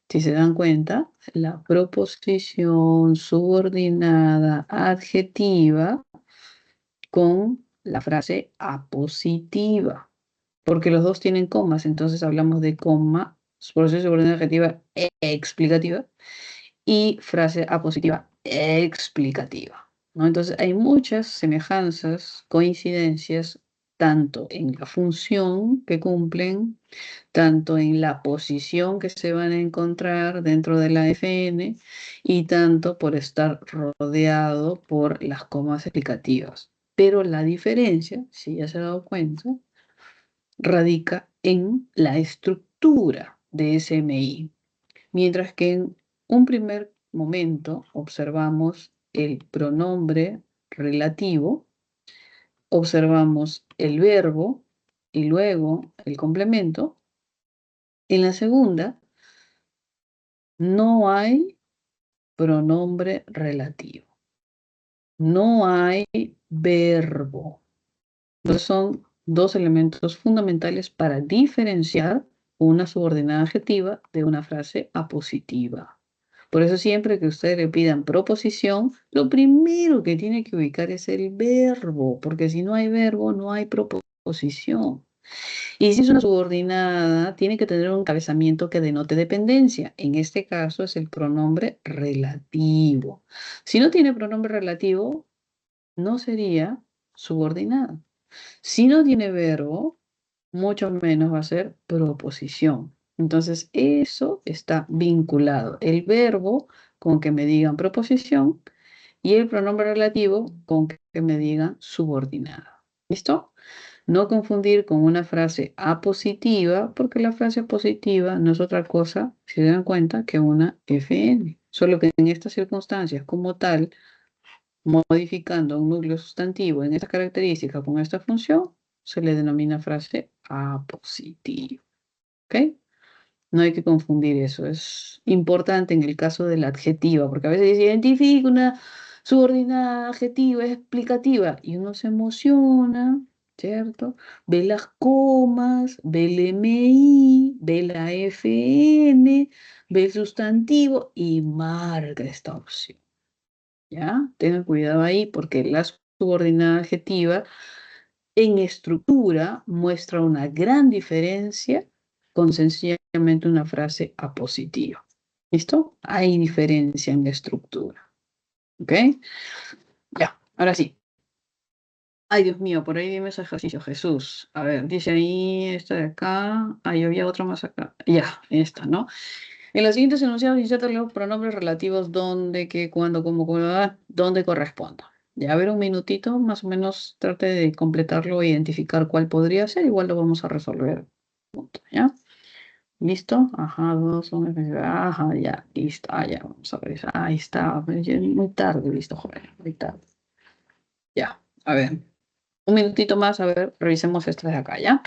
S1: si se dan cuenta, la proposición subordinada adjetiva con la frase apositiva, porque los dos tienen comas, entonces hablamos de coma, proposición subordinada adjetiva explicativa y frase apositiva explicativa, ¿no? Entonces hay muchas semejanzas, coincidencias, tanto en la función que cumplen, tanto en la posición que se van a encontrar dentro de la FN y tanto por estar rodeado por las comas explicativas. Pero la diferencia, si ya se ha dado cuenta, radica en la estructura de SMI. Mientras que en un primer momento observamos el pronombre relativo, observamos el verbo y luego el complemento. En la segunda no hay pronombre relativo, no hay verbo. Entonces son dos elementos fundamentales para diferenciar una subordinada adjetiva de una frase apositiva. Por eso siempre que ustedes le pidan proposición, lo primero que tiene que ubicar es el verbo, porque si no hay verbo, no hay proposición. Y si es una subordinada, tiene que tener un encabezamiento que denote dependencia. En este caso es el pronombre relativo. Si no tiene pronombre relativo, no sería subordinada. Si no tiene verbo, mucho menos va a ser proposición. Entonces, eso está vinculado. El verbo con que me digan proposición y el pronombre relativo con que me digan subordinada. ¿Listo? No confundir con una frase apositiva, porque la frase apositiva no es otra cosa, si se dan cuenta, que una FN. Solo que en estas circunstancias, como tal, modificando un núcleo sustantivo en esta característica con esta función, se le denomina frase apositiva. ¿Ok? No hay que confundir eso. Es importante en el caso de la adjetiva, porque a veces se identifica una subordinada adjetiva explicativa y uno se emociona, ¿cierto? Ve las comas, ve el MI, ve la FN, ve el sustantivo y marca esta opción. ¿Ya? Tengan cuidado ahí porque la subordinada adjetiva en estructura muestra una gran diferencia con sencillamente una frase apositiva. ¿Listo? Hay diferencia en la estructura. ¿Ok? Ya, ahora sí. Ay, Dios mío, por ahí dime ese ejercicio, Jesús. A ver, dice ahí, esta de acá. Ahí había otra más acá. Ya, esta, ¿no? En los siguientes enunciados insertan los pronombres relativos donde, qué, cuándo, cómo, donde corresponda. Ya, a ver, un minutito, más o menos trate de completarlo e identificar cuál podría ser. Igual lo vamos a resolver. Punto, ¿ya? ¿Listo? Ajá, dos son. Ajá, ya, listo. Ah, ya, vamos a ver. Ahí está. Ya muy tarde, listo, joven. Muy tarde. Ya, a ver. Un minutito más, a ver, revisemos estas de acá, ¿ya?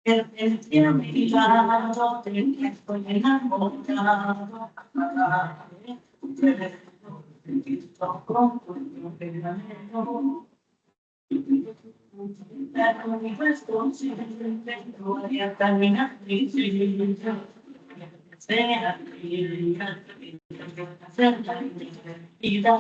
S1: El cielo mirado, te estoy enamorado. Con tu pegamento. La conmigo es posible, no hay terminar mi vida. Sea vida, ser la vida.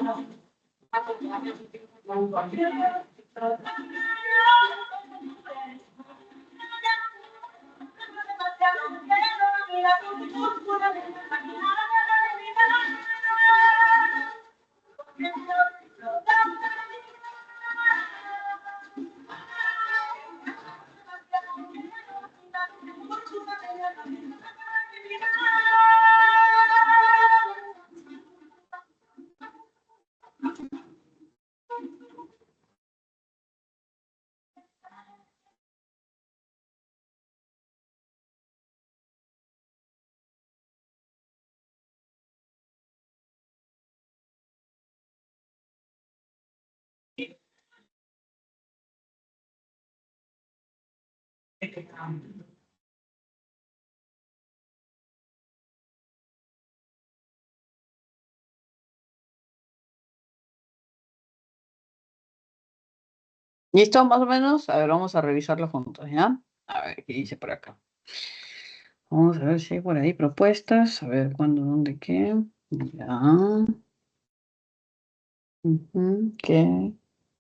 S1: ¿Listo? Más o menos. A ver, vamos a revisarlo juntos, ¿ya? A ver, ¿qué dice por acá? Vamos a ver si hay por ahí propuestas. A ver, cuándo, dónde, qué. Ya. ¿Qué?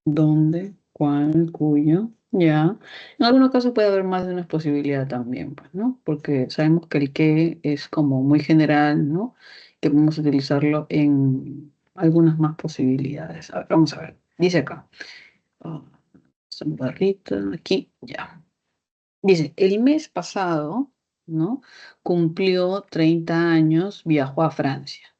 S1: ¿Dónde? ¿Cuál? ¿Cuyo? Ya. En algunos casos puede haber más de una posibilidad también, pues, ¿no? Porque sabemos que el qué es como muy general, ¿no? Que podemos utilizarlo en algunas más posibilidades. A ver, vamos a ver. Dice acá. Oh, esta barrita aquí, ya. Dice, el mes pasado, ¿no? Cumplió 30 años, viajó a Francia.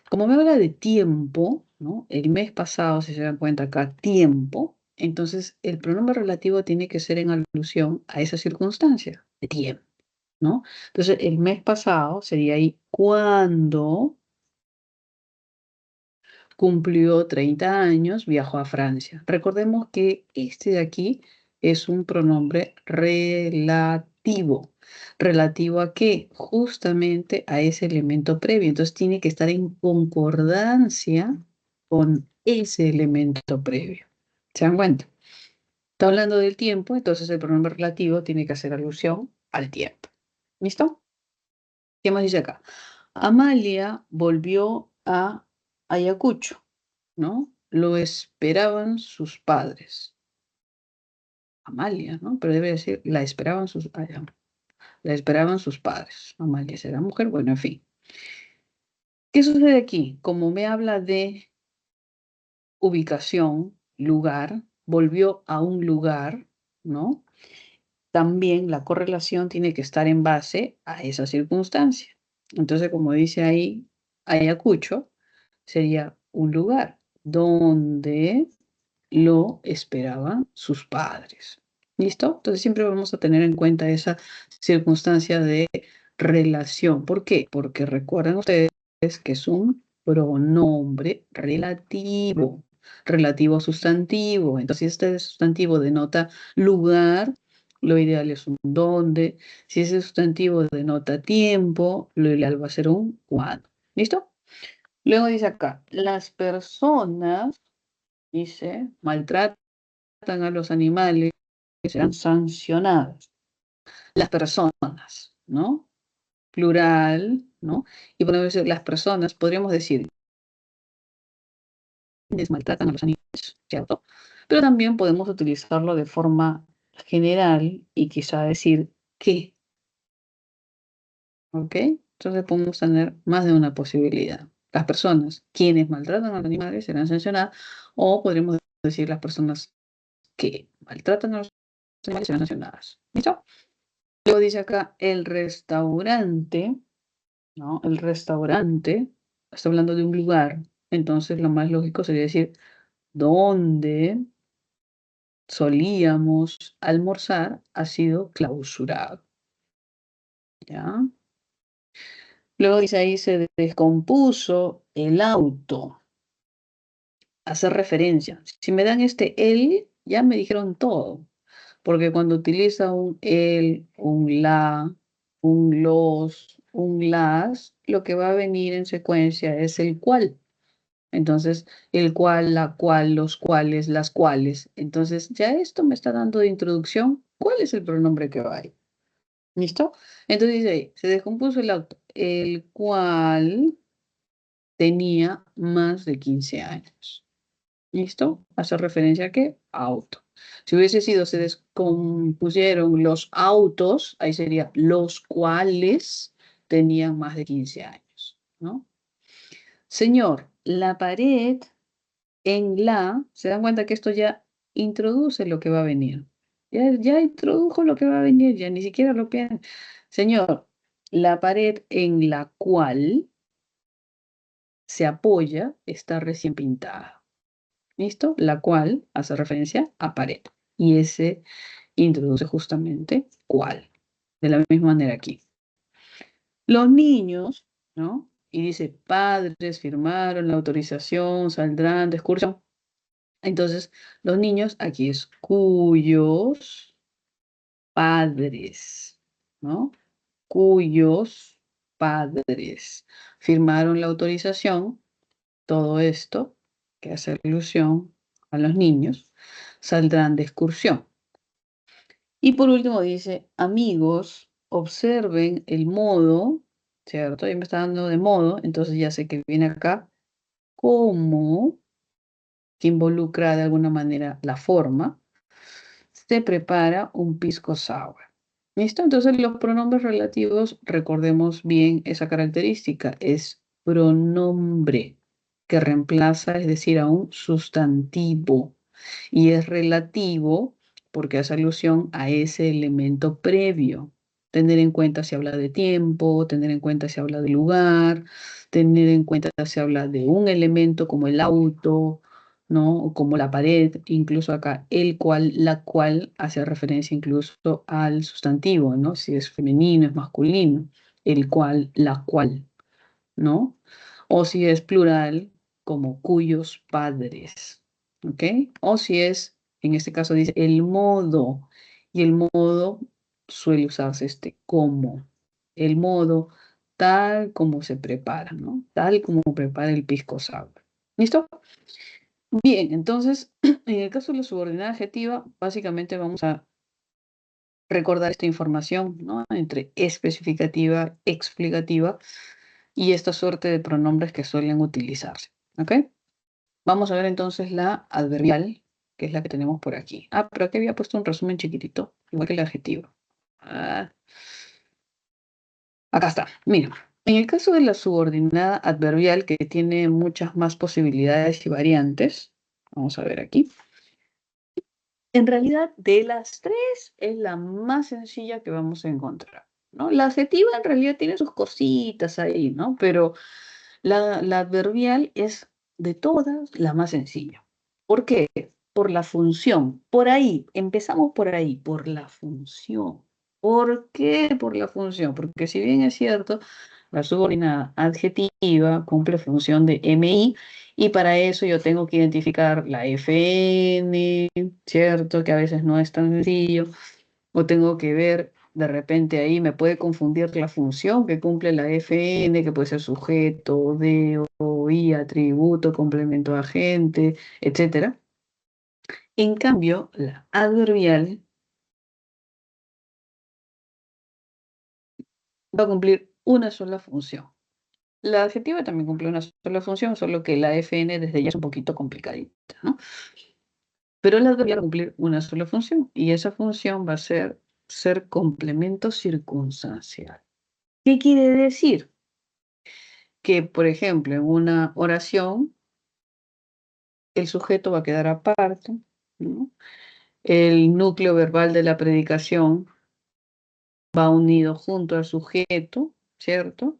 S1: Como me habla de tiempo, ¿no? El mes pasado, si se dan cuenta acá, tiempo, entonces el pronombre relativo tiene que ser en alusión a esa circunstancia de tiempo, ¿no? Entonces el mes pasado sería ahí cuando cumplió 30 años, viajó a Francia. Recordemos que este de aquí es un pronombre relativo. ¿Relativo a qué? Justamente a ese elemento previo. Entonces tiene que estar en concordancia con ese elemento previo. ¿Se dan cuenta? Está hablando del tiempo, entonces el pronombre relativo tiene que hacer alusión al tiempo. ¿Listo? ¿Qué más dice acá? Amalia volvió a Ayacucho, ¿no? Lo esperaban sus padres. Amalia, ¿no? Pero debe decir, la esperaban la esperaban sus padres. Amalia será mujer, bueno, en fin. ¿Qué sucede aquí? Como me habla de ubicación, lugar, volvió a un lugar, ¿no? También la correlación tiene que estar en base a esa circunstancia. Entonces, como dice ahí, Ayacucho sería un lugar donde lo esperaban sus padres. ¿Listo? Entonces siempre vamos a tener en cuenta esa circunstancia de relación. ¿Por qué? Porque recuerden ustedes que es un pronombre relativo, relativo sustantivo. Entonces, si este sustantivo denota lugar, lo ideal es un donde. Si ese sustantivo denota tiempo, lo ideal va a ser un cuándo. ¿Listo? Luego dice acá, las personas, dice, maltratan a los animales, serán sancionadas. Las personas, ¿no? Plural, ¿no? Y podemos decir, las personas, podríamos decir, maltratan a los animales, ¿cierto? Pero también podemos utilizarlo de forma general y quizá decir que. ¿Ok? Entonces podemos tener más de una posibilidad. Las personas quienes maltratan a los animales serán sancionadas, o podríamos decir las personas que maltratan a los animales serán sancionadas. ¿Listo? Luego dice acá el restaurante, ¿no? El restaurante está hablando de un lugar. Entonces lo más lógico sería decir donde solíamos almorzar ha sido clausurado. ¿Ya? Luego dice ahí se descompuso el auto. Hacer referencia. Si me dan este el, ya me dijeron todo. Porque cuando utiliza un el, un la, un los, un las, lo que va a venir en secuencia es el cual. Entonces, el cual, la cual, los cuales, las cuales. Entonces, ya esto me está dando de introducción cuál es el pronombre que va ahí. ¿Listo? Entonces dice ahí, se descompuso el auto, el cual tenía más de 15 años. ¿Listo? Hace referencia a qué? Auto. Si hubiese sido, se descompusieron los autos, ahí sería los cuales tenían más de 15 años, ¿no? Señor, la pared en la, se dan cuenta que esto ya introduce lo que va a venir. Ya introdujo lo que va a venir, ya ni siquiera lo piensa. Señor, la pared en la cual se apoya está recién pintada. ¿Listo? La cual hace referencia a pared. Y ese introduce justamente cuál. De la misma manera aquí. Los niños, ¿no? Y dice, padres firmaron la autorización, saldrán de excursión. Entonces, los niños, aquí es cuyos padres, ¿no? Cuyos padres firmaron la autorización. Todo esto, que hace alusión a los niños, saldrán de excursión. Y por último dice, amigos, observen el modo, ¿cierto? Ya me está dando de modo, entonces ya sé que viene acá como que involucra de alguna manera la forma, se prepara un pisco sour. ¿Listo? Entonces los pronombres relativos, recordemos bien esa característica, es pronombre que reemplaza, es decir, a un sustantivo, y es relativo porque hace alusión a ese elemento previo. Tener en cuenta si habla de tiempo, tener en cuenta si habla de lugar, tener en cuenta si habla de un elemento como el auto, ¿no? O como la pared, incluso acá el cual, la cual hace referencia incluso al sustantivo, ¿no? Si es femenino, es masculino, el cual, la cual, ¿no? O si es plural, como cuyos padres, ¿ok? O si es, en este caso dice el modo, y el modo suele usarse como, el modo tal como se prepara, ¿no? Tal como prepara el pisco sour. ¿Listo? Bien, entonces, en el caso de la subordinada adjetiva, básicamente vamos a recordar esta información, ¿no? Entre especificativa, explicativa y esta suerte de pronombres que suelen utilizarse, ¿ok? Vamos a ver entonces la adverbial, que es la que tenemos por aquí. Ah, pero aquí había puesto un resumen chiquitito, igual que el adjetivo. Ah, acá está, mira. En el caso de la subordinada adverbial, que tiene muchas más posibilidades y variantes, vamos a ver aquí. En realidad, de las tres, es la más sencilla que vamos a encontrar, ¿no? La adjetiva en realidad tiene sus cositas ahí, ¿no? Pero la adverbial es de todas la más sencilla. ¿Por qué? Por la función. Por ahí, empezamos por ahí, por la función. ¿Por qué por la función? Porque si bien es cierto, la subordinada adjetiva cumple función de MI y para eso yo tengo que identificar la FN, ¿cierto? Que a veces no es tan sencillo. O tengo que ver, de repente ahí me puede confundir la función que cumple la FN, que puede ser sujeto, de, OI, atributo, complemento agente, etc. En cambio, la adverbial va a cumplir una sola función. La adjetiva también cumple una sola función, solo que la FN desde ya es un poquito complicadita, ¿no? Pero el adverbial va a cumplir una sola función, y esa función va a ser complemento circunstancial. ¿Qué quiere decir? Que, por ejemplo, en una oración, el sujeto va a quedar aparte, ¿no? El núcleo verbal de la predicación va unido junto al sujeto, ¿cierto?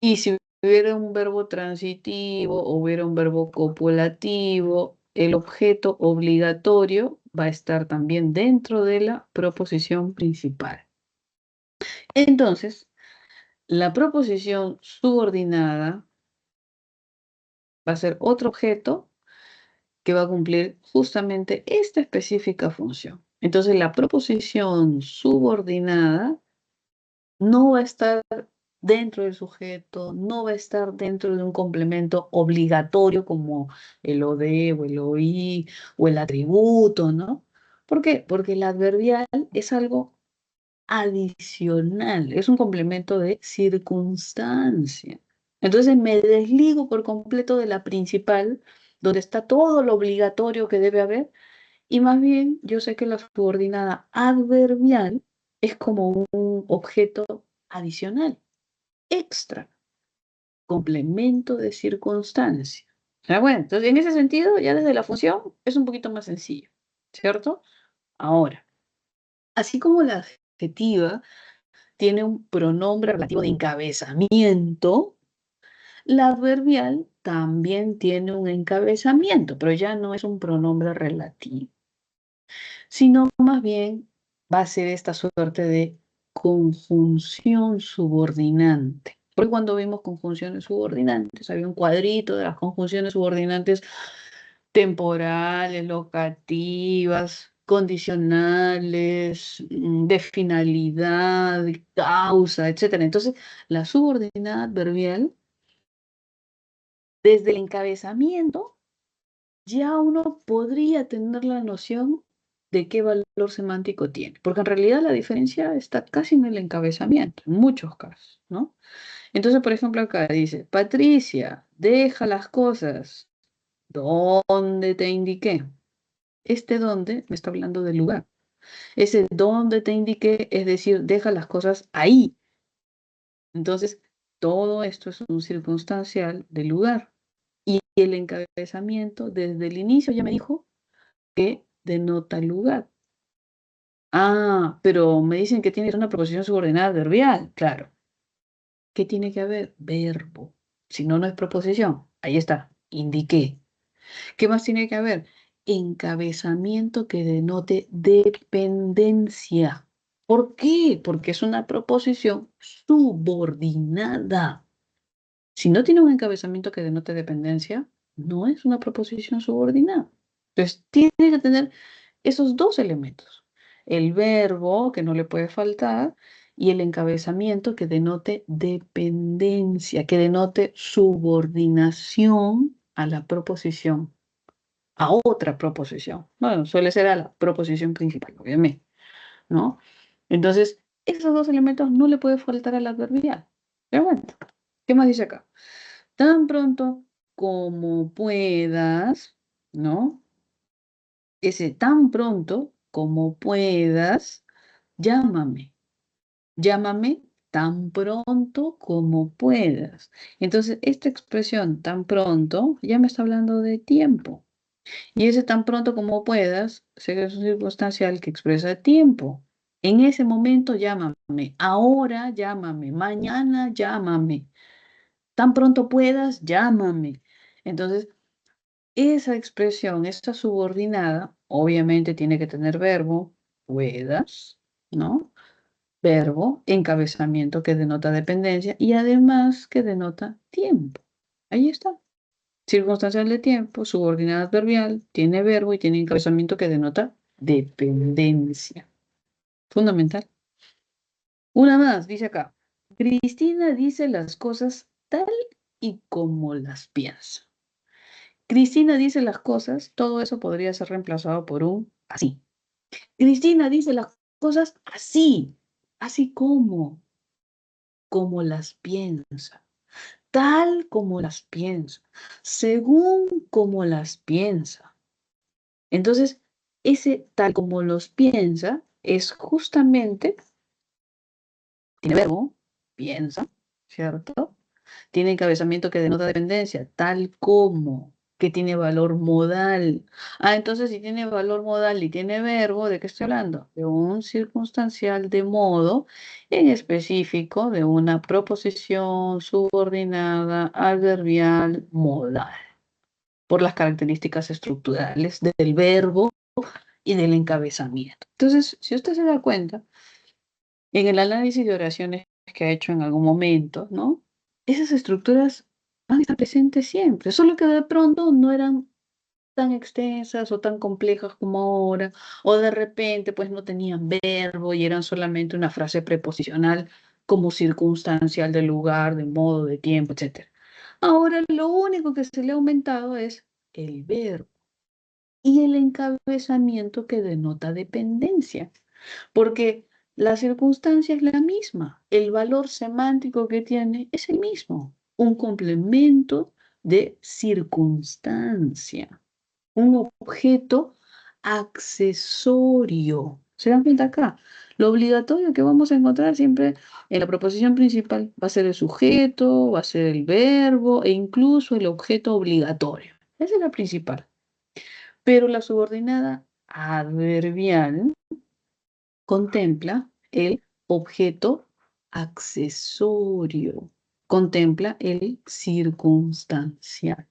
S1: Y si hubiera un verbo transitivo o hubiera un verbo copulativo, el objeto obligatorio va a estar también dentro de la proposición principal. Entonces, la proposición subordinada va a ser otro objeto que va a cumplir justamente esta específica función. Entonces, la proposición subordinada no va a estar dentro del sujeto, no va a estar dentro de un complemento obligatorio como el o de o el oí o el atributo, ¿no? ¿Por qué? Porque el adverbial es algo adicional, es un complemento de circunstancia. Entonces me desligo por completo de la principal, donde está todo lo obligatorio que debe haber, y más bien yo sé que la subordinada adverbial es como un objeto adicional, extra, complemento de circunstancia. Bueno, entonces en ese sentido, ya desde la función es un poquito más sencillo, ¿cierto? Ahora, así como la adjetiva tiene un pronombre relativo de encabezamiento, la adverbial también tiene un encabezamiento, pero ya no es un pronombre relativo, sino más bien va a ser esta suerte de conjunción subordinante. Porque cuando vimos conjunciones subordinantes, había un cuadrito de las conjunciones subordinantes temporales, locativas, condicionales, de finalidad, de causa, etc. Entonces, la subordinada adverbial, desde el encabezamiento, ya uno podría tener la noción de qué valor semántico tiene, porque en realidad la diferencia está casi en el encabezamiento, en muchos casos, ¿no? Entonces, por ejemplo, acá dice, Patricia, deja las cosas donde te indiqué. Este donde me está hablando del lugar. Ese donde te indiqué, es decir, deja las cosas ahí. Entonces, todo esto es un circunstancial del lugar. Y el encabezamiento, desde el inicio ya me dijo que denota lugar. Ah, pero me dicen que tiene una proposición subordinada adverbial. Claro. ¿Qué tiene que haber? Verbo. Si no, no es proposición. Ahí está. Indiqué. ¿Qué más tiene que haber? Encabezamiento que denote dependencia. ¿Por qué? Porque es una proposición subordinada. Si no tiene un encabezamiento que denote dependencia, no es una proposición subordinada. Entonces, tiene que tener esos dos elementos. El verbo, que no le puede faltar, y el encabezamiento que denote dependencia, que denote subordinación a la proposición, a otra proposición. Bueno, suele ser a la proposición principal, obviamente, ¿no? Entonces, esos dos elementos no le puede faltar al adverbial. Pero bueno, ¿qué más dice acá? Tan pronto como puedas, ¿no? Ese tan pronto como puedas, llámame. Llámame tan pronto como puedas. Entonces, esta expresión tan pronto ya me está hablando de tiempo. Y ese tan pronto como puedas, sé que es un circunstancial que expresa tiempo. En ese momento llámame, ahora llámame, mañana llámame, tan pronto puedas, llámame. Entonces, esa expresión, esta subordinada, obviamente tiene que tener verbo, puedas, ¿no? Verbo, encabezamiento que denota dependencia y además que denota tiempo. Ahí está. Circunstancial de tiempo, subordinada adverbial, tiene verbo y tiene encabezamiento que denota dependencia. Fundamental. Una más, dice acá. Cristina dice las cosas tal y como las piensa. Cristina dice las cosas, todo eso podría ser reemplazado por un así. Cristina dice las cosas así, así como las piensa, tal como las piensa, según como las piensa. Entonces, ese tal como los piensa es justamente, tiene verbo, piensa, ¿cierto? Tiene encabezamiento que denota dependencia, tal como, que tiene valor modal. Ah, entonces si tiene valor modal y tiene verbo, ¿de qué estoy hablando? De un circunstancial de modo, en específico de una proposición subordinada adverbial modal, por las características estructurales del verbo y del encabezamiento. Entonces, si usted se da cuenta, en el análisis de oraciones que ha hecho en algún momento, ¿no? Esas estructuras van a estar presentes siempre, solo que de pronto no eran tan extensas o tan complejas como ahora, o de repente pues no tenían verbo y eran solamente una frase preposicional como circunstancial de lugar, de modo, de tiempo, etc. Ahora lo único que se le ha aumentado es el verbo y el encabezamiento que denota dependencia, porque la circunstancia es la misma, el valor semántico que tiene es el mismo, un complemento de circunstancia, un objeto accesorio. ¿Se dan cuenta acá? Lo obligatorio que vamos a encontrar siempre en la proposición principal va a ser el sujeto, va a ser el verbo e incluso el objeto obligatorio. Esa es la principal. Pero la subordinada adverbial contempla el objeto accesorio, contempla el circunstancial.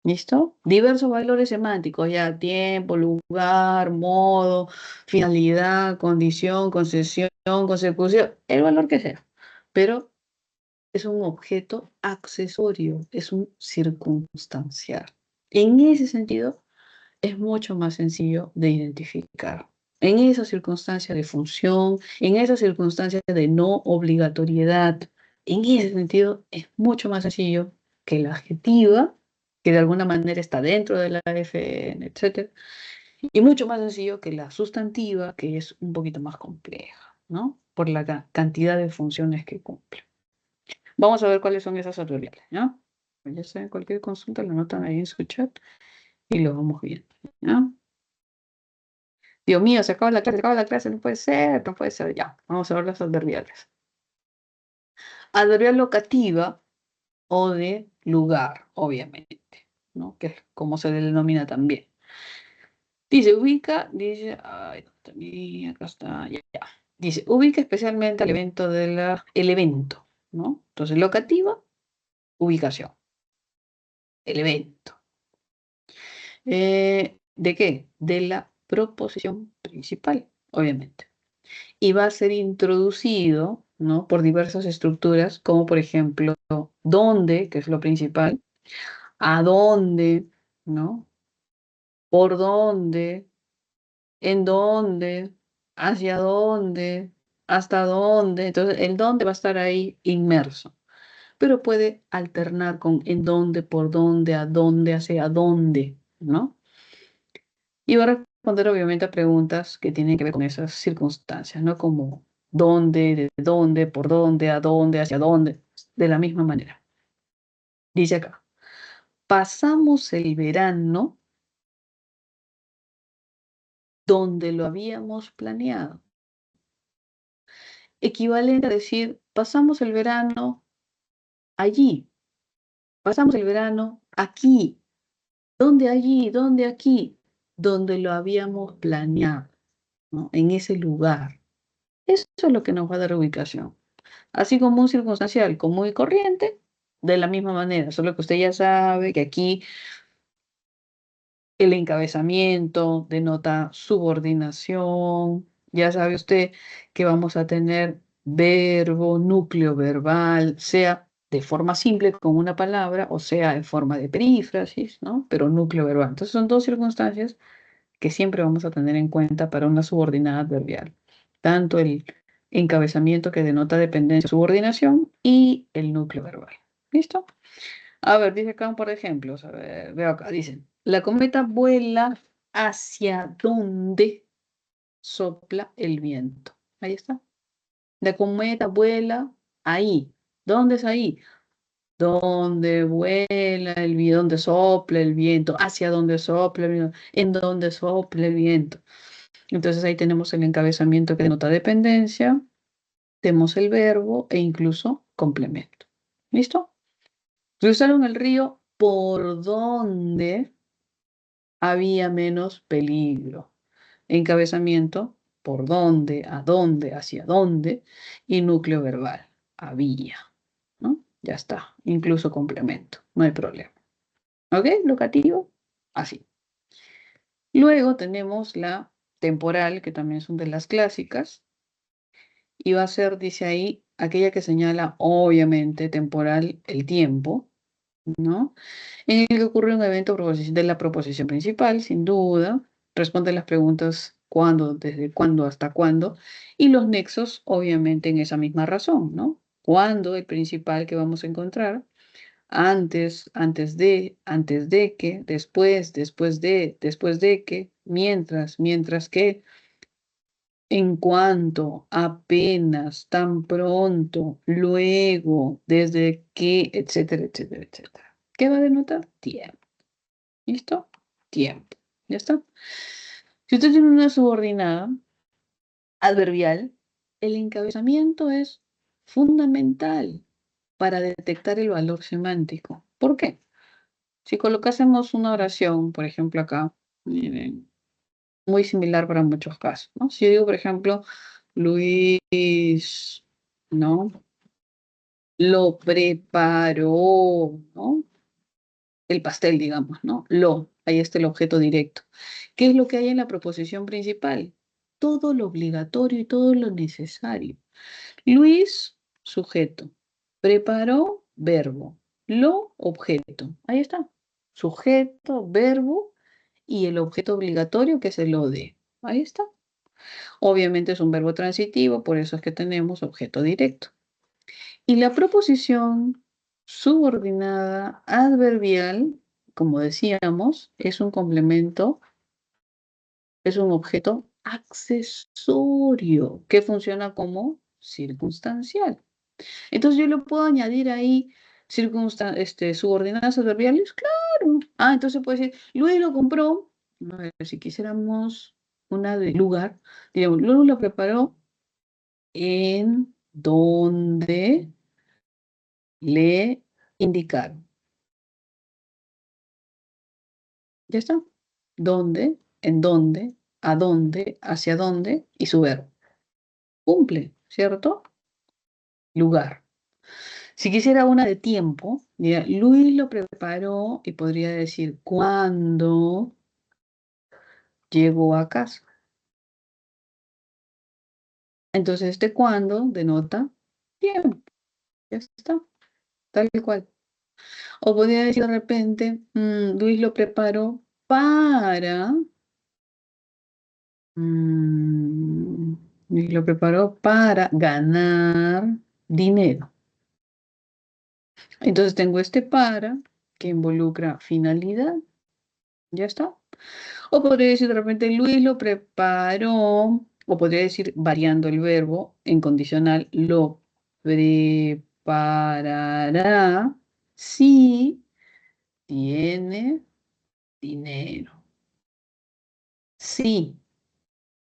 S1: ¿Listo? Diversos valores semánticos, ya tiempo, lugar, modo, finalidad, condición, concesión, consecución, el valor que sea. Pero es un objeto accesorio, es un circunstancial. En ese sentido, es mucho más sencillo de identificar. En esa circunstancia de función, en esa circunstancia de no obligatoriedad, en ese sentido es mucho más sencillo que la adjetiva, que de alguna manera está dentro de la FN, etc. Y mucho más sencillo que la sustantiva, que es un poquito más compleja, ¿no? Por la cantidad de funciones que cumple. Vamos a ver cuáles son esas adverbiales, ¿no? Ya saben, cualquier consulta lo anotan ahí en su chat y lo vamos viendo, ¿no? Dios mío, se acaba la clase, no puede ser, no puede ser. Ya, vamos a ver las adverbiales. Adverbial locativa o de lugar, obviamente, ¿no? Que es como se le denomina también. Dice, ubica, dice, ay, acá está, ya, ya. Dice, ubica especialmente al evento el evento, ¿no? Entonces, locativa, ubicación, el evento. ¿De qué? De la proposición principal, obviamente. Y va a ser introducido, ¿no? Por diversas estructuras, como por ejemplo, dónde, que es lo principal, a dónde, ¿no? Por dónde, en dónde, hacia dónde, hasta dónde. Entonces, el dónde va a estar ahí inmerso, pero puede alternar con en dónde, por dónde, a dónde, hacia dónde, ¿no? Y va a responder obviamente a preguntas que tienen que ver con esas circunstancias, ¿no? Como dónde, de dónde, por dónde, a dónde, hacia dónde, de la misma manera. Dice acá, pasamos el verano donde lo habíamos planeado. Equivalente a decir, pasamos el verano allí, pasamos el verano aquí. ¿Dónde allí? ¿Dónde aquí? Donde lo habíamos planeado, ¿no? En ese lugar. Eso es lo que nos va a dar ubicación. Así como un circunstancial común y corriente, de la misma manera, solo que usted ya sabe que aquí el encabezamiento denota subordinación, ya sabe usted que vamos a tener verbo, núcleo verbal, sea de forma simple con una palabra o sea en forma de perífrasis, ¿no? Pero núcleo verbal. Entonces son dos circunstancias que siempre vamos a tener en cuenta para una subordinada adverbial. Tanto el encabezamiento que denota dependencia o subordinación y el núcleo verbal. ¿Listo? A ver, dice acá un par de ejemplos. A ver, veo acá. Dicen, la cometa vuela hacia donde sopla el viento. Ahí está. La cometa vuela ahí. ¿Dónde es ahí? dónde vuela el viento, dónde sopla el viento, hacia dónde sopla el viento, en dónde sopla el viento. Entonces ahí tenemos el encabezamiento que denota dependencia, tenemos el verbo e incluso complemento. ¿Listo? Cruzaron el río por donde había menos peligro. Encabezamiento, por dónde, a dónde, hacia dónde, y núcleo verbal, había, ¿no? Ya está, incluso complemento, no hay problema. ¿Ok? Locativo, así. Luego tenemos la temporal, que también son de las clásicas, y va a ser, dice ahí, aquella que señala, obviamente, temporal, el tiempo, ¿no? En el que ocurre un evento de la proposición principal, sin duda, responde las preguntas cuándo, desde cuándo hasta cuándo, y los nexos, obviamente, en esa misma razón, ¿no? Cuándo, el principal que vamos a encontrar, antes de que, después de que, mientras que, en cuanto, apenas, tan pronto, luego, desde que, etcétera, etcétera, etcétera. ¿Qué va a denotar? Tiempo. ¿Listo? Tiempo. ¿Ya está? Si usted tiene una subordinada adverbial, el encabezamiento es fundamental para detectar el valor semántico. ¿Por qué? Si colocásemos una oración, por ejemplo, acá, miren, muy similar para muchos casos, ¿no? Si yo digo, por ejemplo, Luis, ¿no? Lo preparó, ¿no? El pastel, digamos, ¿no? Ahí está el objeto directo. ¿Qué es lo que hay en la proposición principal? Todo lo obligatorio y todo lo necesario. Luis, sujeto. Preparó, verbo. Lo, objeto. Ahí está. Sujeto, verbo y el objeto obligatorio que es el OD. Ahí está. Obviamente es un verbo transitivo, por eso es que tenemos objeto directo. Y la proposición subordinada adverbial, como decíamos, es un complemento, es un objeto accesorio que funciona como circunstancial. Entonces yo le puedo añadir ahí subordinadas adverbiales, claro. Entonces puede decir, Luis lo compró. A ver, si quisiéramos una de lugar, diríamos, Luis lo preparó en donde le indicaron. ¿Ya está? ¿Dónde? ¿En dónde? ¿A dónde? ¿Hacia dónde? Y su verbo. Cumple, ¿cierto? Lugar. Si quisiera una de tiempo, diría, Luis lo preparó y podría decir cuándo llegó a casa. Entonces este cuándo denota tiempo. Ya está. Tal cual. O podría decir de repente, Luis lo preparó para... y lo preparó para ganar dinero. Entonces tengo este para que involucra finalidad. Ya está. O podría decir de repente Luis lo preparó, o podría decir variando el verbo en condicional, lo preparará si tiene dinero. Sí,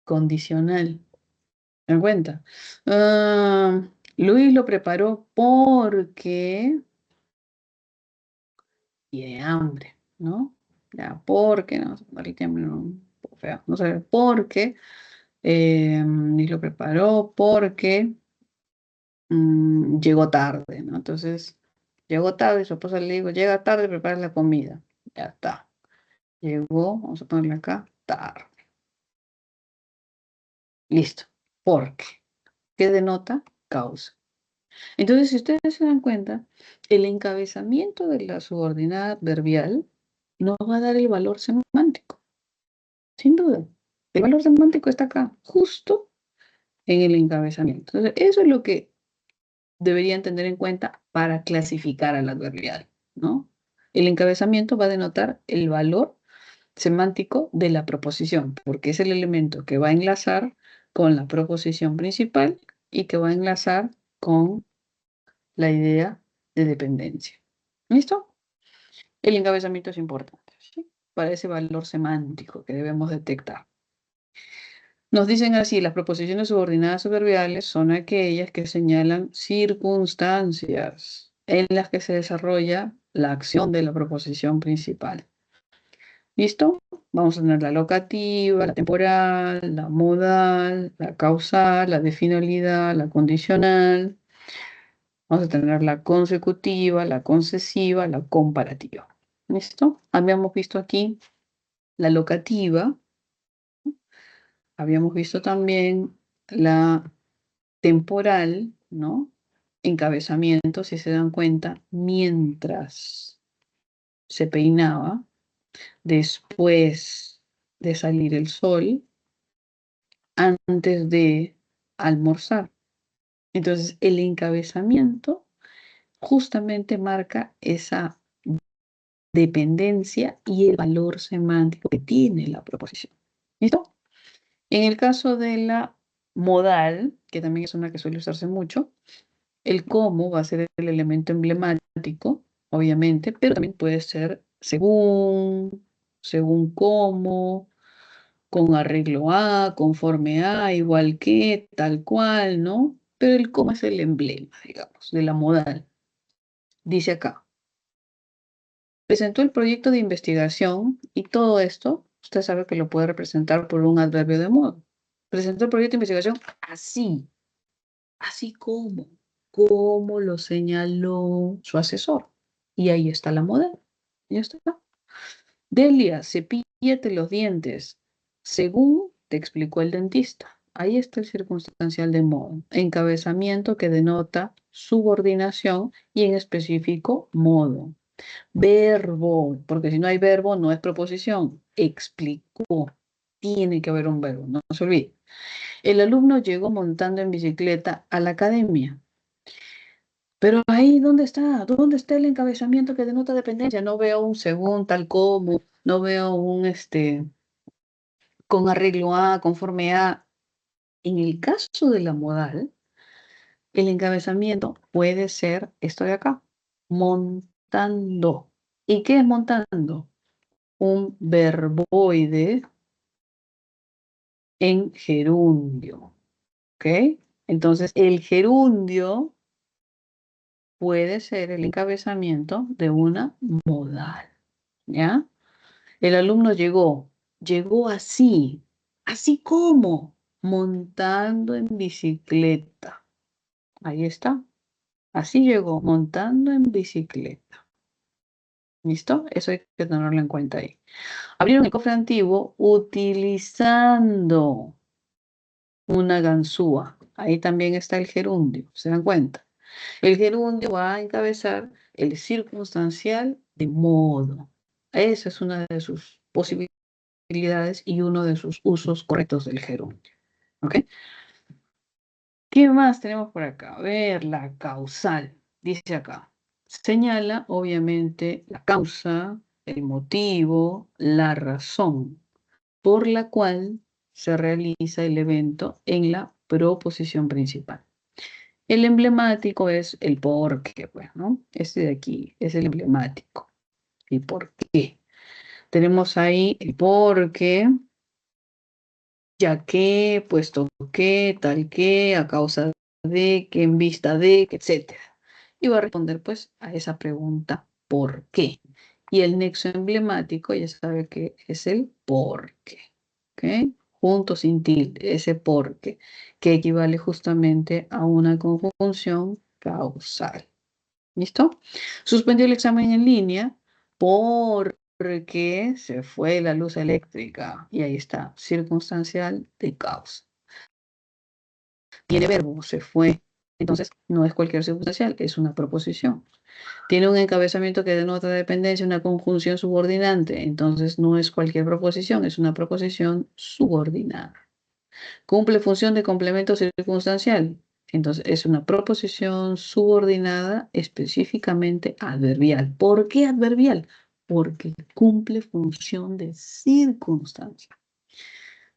S1: condicional. ¿Me dan cuenta? Luis lo preparó porque tiene hambre, ¿no? Ya, porque, no, el tiempo no, un poco feo, no sé, porque Luis lo preparó porque llegó tarde, ¿no? Entonces, llegó tarde, su esposa le dijo, llega tarde, prepara la comida. Ya está. Llegó, vamos a ponerle acá, tarde. Listo. Porque. ¿Qué denota? Causa. Entonces, si ustedes se dan cuenta, el encabezamiento de la subordinada adverbial nos va a dar el valor semántico, sin duda. El valor semántico está acá, justo en el encabezamiento. Entonces, eso es lo que deberían tener en cuenta para clasificar al adverbial, ¿no? El encabezamiento va a denotar el valor semántico de la proposición, porque es el elemento que va a enlazar con la proposición principal y que va a enlazar con la idea de dependencia. ¿Listo? El encabezamiento es importante, ¿sí? Para ese valor semántico que debemos detectar. Nos dicen así, las proposiciones subordinadas adverbiales son aquellas que señalan circunstancias en las que se desarrolla la acción de la proposición principal. ¿Listo? Vamos a tener la locativa, la temporal, la modal, la causal, la de finalidad, la condicional. Vamos a tener la consecutiva, la concesiva, la comparativa. ¿Listo? Habíamos visto aquí la locativa. Habíamos visto también la temporal, ¿no? Encabezamiento, si se dan cuenta, mientras se peinaba, después de salir el sol, antes de almorzar. Entonces, el encabezamiento justamente marca esa dependencia y el valor semántico que tiene la proposición. ¿Listo? En el caso de la modal, que también es una que suele usarse mucho, el cómo va a ser el elemento emblemático, obviamente, pero también puede ser según cómo, con arreglo a, conforme a, igual que, tal cual, ¿no? Pero el cómo es el emblema, digamos, de la modal. Dice acá, presentó el proyecto de investigación y todo esto, usted sabe que lo puede representar por un adverbio de modo. Presentó el proyecto de investigación así como lo señaló su asesor. Y ahí está la modal. Ya está. Delia, cepíllate los dientes, según te explicó el dentista. Ahí está el circunstancial de modo. Encabezamiento que denota subordinación y en específico modo. Verbo, porque si no hay verbo no es proposición. Explicó. Tiene que haber un verbo, no se olvide. El alumno llegó montando en bicicleta a la academia. Pero ahí, ¿dónde está? ¿Dónde está el encabezamiento que denota dependencia? No veo un según, tal como, no veo un con arreglo a, conforme a. En el caso de la modal, el encabezamiento puede ser esto de acá, montando. ¿Y qué es montando? Un verboide en gerundio. ¿Ok? Entonces, el gerundio puede ser el encabezamiento de una modal. ¿Ya? El alumno llegó así como montando en bicicleta. Ahí está. Así llegó, montando en bicicleta. ¿Listo? Eso hay que tenerlo en cuenta ahí. Abrieron el cofre antiguo utilizando una ganzúa. Ahí también está el gerundio, ¿se dan cuenta? El gerundio va a encabezar el circunstancial de modo. Esa es una de sus posibilidades y uno de sus usos correctos del gerundio. ¿Ok? ¿Qué más tenemos por acá? A ver, la causal. Dice acá. Señala, obviamente, la causa, el motivo, la razón por la cual se realiza el evento en la proposición principal. El emblemático es el por qué, pues, ¿no? Este de aquí es el emblemático. ¿Y por qué? Tenemos ahí el por qué, ya que, puesto que, tal que, a causa de, que, en vista de, que, etc. Y va a responder, pues, a esa pregunta, ¿por qué? Y el nexo emblemático ya sabe que es el por qué. ¿Ok? Junto sin tilde, ese por qué, que equivale justamente a una conjunción causal. ¿Listo? Suspendió el examen en línea porque se fue la luz eléctrica. Y ahí está, circunstancial de causa. Tiene verbo, se fue. Entonces, no es cualquier circunstancial, es una proposición. Tiene un encabezamiento que denota dependencia, una conjunción subordinante. Entonces, no es cualquier proposición, es una proposición subordinada. Cumple función de complemento circunstancial. Entonces, es una proposición subordinada específicamente adverbial. ¿Por qué adverbial? Porque cumple función de circunstancia.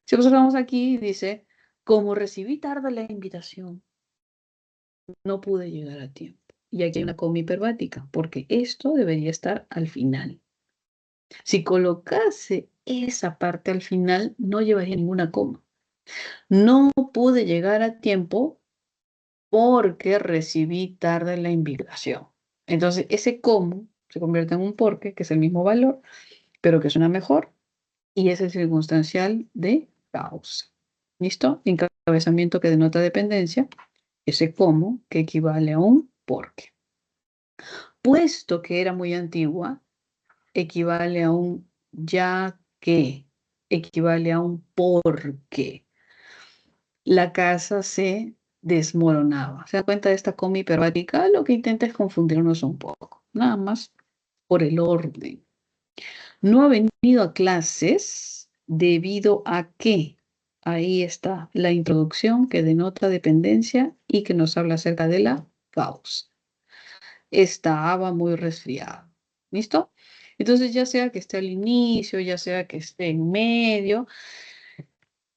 S1: Si observamos aquí, dice, como recibí tarde la invitación, no pude llegar a tiempo. Y aquí hay una coma hiperbática, porque esto debería estar al final. Si colocase esa parte al final, no llevaría ninguna coma. No pude llegar a tiempo porque recibí tarde la invitación. Entonces, ese cómo se convierte en un porque, que es el mismo valor, pero que suena mejor, y es el circunstancial de causa. ¿Listo? Encabezamiento que denota dependencia, ese cómo que equivale a un porque. Puesto que era muy antigua, equivale a un ya que, equivale a un porque. La casa se desmoronaba. ¿Se da cuenta de esta coma hiperbática? Lo que intenta es confundirnos un poco, nada más por el orden. No ha venido a clases debido a que ahí está la introducción que denota dependencia y que nos habla acerca de la causa. Estaba muy resfriado. ¿Listo? Entonces, ya sea que esté al inicio, ya sea que esté en medio,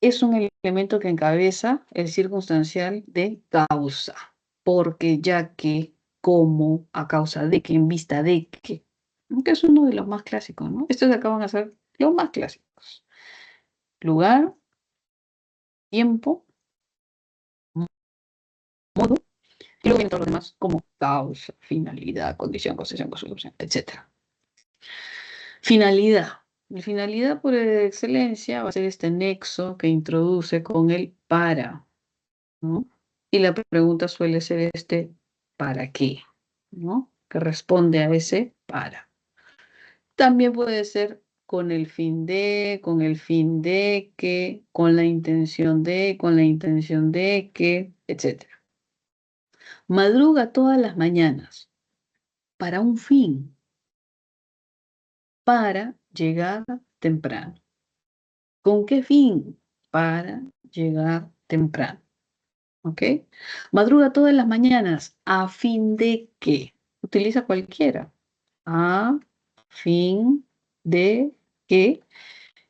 S1: es un elemento que encabeza el circunstancial de causa, porque ya que, como, a causa de que, en vista de que es uno de los más clásicos, ¿no? Estos acaban a ser los más clásicos. Lugar, tiempo, modo, y luego vienen todos los demás como causa, finalidad, condición, concesión, consecución, etc. Finalidad. La finalidad por excelencia va a ser este nexo que introduce con el para, ¿no? Y la pregunta suele ser ¿para qué? ¿No? Que responde a ese para. También puede ser con el fin de, con el fin de que, con la intención de que, etc. Madruga todas las mañanas para un fin, para llegar temprano. ¿Con qué fin? Para llegar temprano. ¿Ok? Madruga todas las mañanas a fin de que. Utiliza cualquiera. A fin de que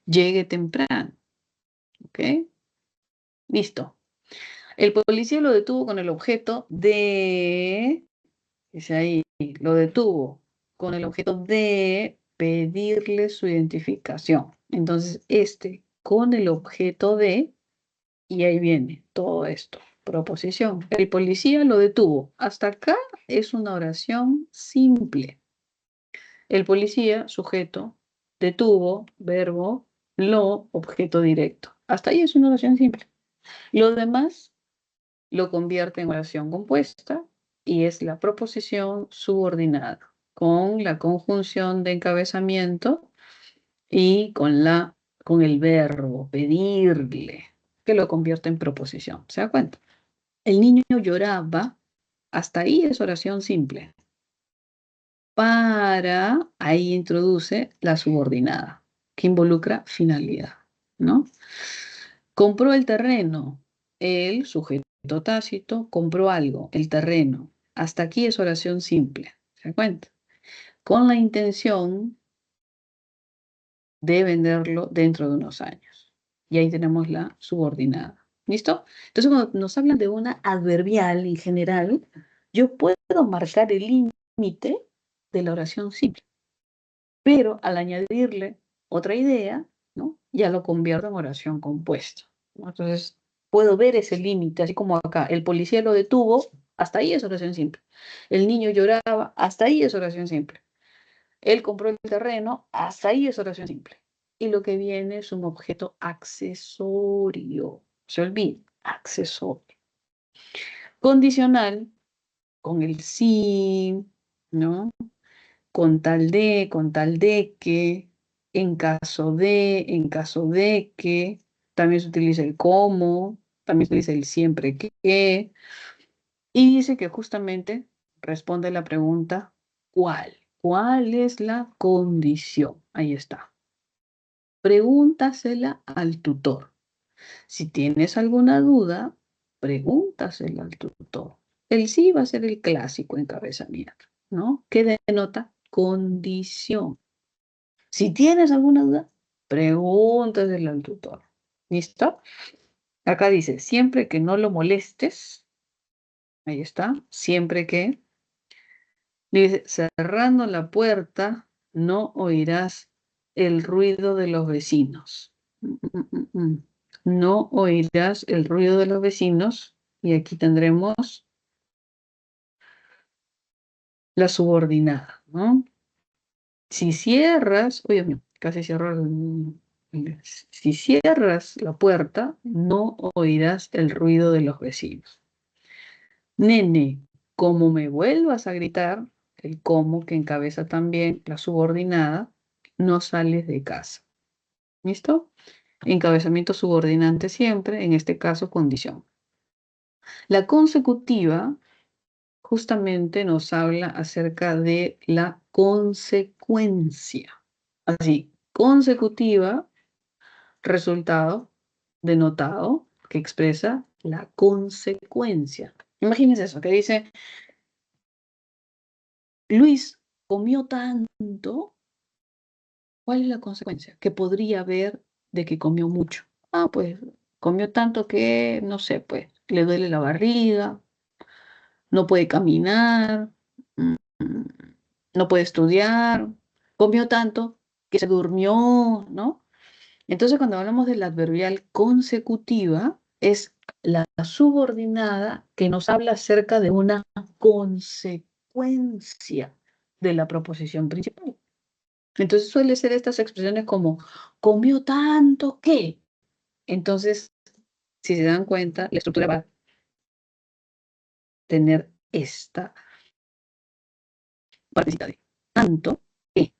S1: llegue temprano. ¿Ok? Listo. El policía lo detuvo con el objeto de, dice ahí, lo detuvo con el objeto de pedirle su identificación. Entonces, con el objeto de, y ahí viene todo esto. Proposición. El policía lo detuvo. Hasta acá es una oración simple. El policía, sujeto, detuvo, verbo, lo, objeto directo. Hasta ahí es una oración simple. Lo demás lo convierte en oración compuesta y es la proposición subordinada con la conjunción de encabezamiento y con el verbo pedirle, que lo convierte en proposición. ¿Se da cuenta? El niño lloraba, hasta ahí es oración simple. Para, ahí introduce la subordinada, que involucra finalidad, ¿no? Compró el terreno, el sujeto tácito compró algo, el terreno. Hasta aquí es oración simple, ¿se da cuenta? Con la intención de venderlo dentro de unos años. Y ahí tenemos la subordinada. ¿Listo? Entonces, cuando nos hablan de una adverbial en general, yo puedo marcar el límite de la oración simple, pero al añadirle otra idea, ¿no? Ya lo convierto en oración compuesta, ¿no? Entonces, puedo ver ese límite, así como acá, el policía lo detuvo, hasta ahí es oración simple. El niño lloraba, hasta ahí es oración simple. Él compró el terreno, hasta ahí es oración simple. Y lo que viene es un objeto accesorio. Se olvida, accesorio. Condicional, con el sí, ¿no? Con tal de que, en caso de que, también se utiliza el cómo, también se utiliza el siempre que, y dice que justamente responde la pregunta, ¿cuál? ¿Cuál es la condición? Ahí está. Pregúntasela al tutor. Si tienes alguna duda, pregúntasela al tutor. El sí va a ser el clásico encabezamiento, ¿no? Que denota condición. Si tienes alguna duda, pregúntasela al tutor. ¿Listo? Acá dice, siempre que no lo molestes, ahí está, siempre que Dice, cerrando la puerta, no oirás el ruido de los vecinos. No oirás el ruido de los vecinos. Y aquí tendremos la subordinada, ¿no? Si cierras, oye, casi cierro si cierras la puerta, no oirás el ruido de los vecinos. Nene, como me vuelvas a gritar, el como que encabeza también la subordinada, no sales de casa. ¿Listo? Encabezamiento subordinante siempre, en este caso condición. La consecutiva justamente nos habla acerca de la consecuencia. Así, consecutiva, resultado denotado, que expresa la consecuencia. Imagínense eso, que dice, Luis comió tanto, ¿cuál es la consecuencia? Que podría haber de que comió mucho. Ah, pues comió tanto que, no sé, pues le duele la barriga, no puede caminar, mm, no puede estudiar, comió tanto que se durmió, ¿no? Entonces, cuando hablamos de la adverbial consecutiva, es la subordinada que nos habla acerca de una consecuencia de la proposición principal. Entonces, suele ser estas expresiones como comió tanto que. Entonces, si se dan cuenta, la estructura va a tener esta partecita de tanto que,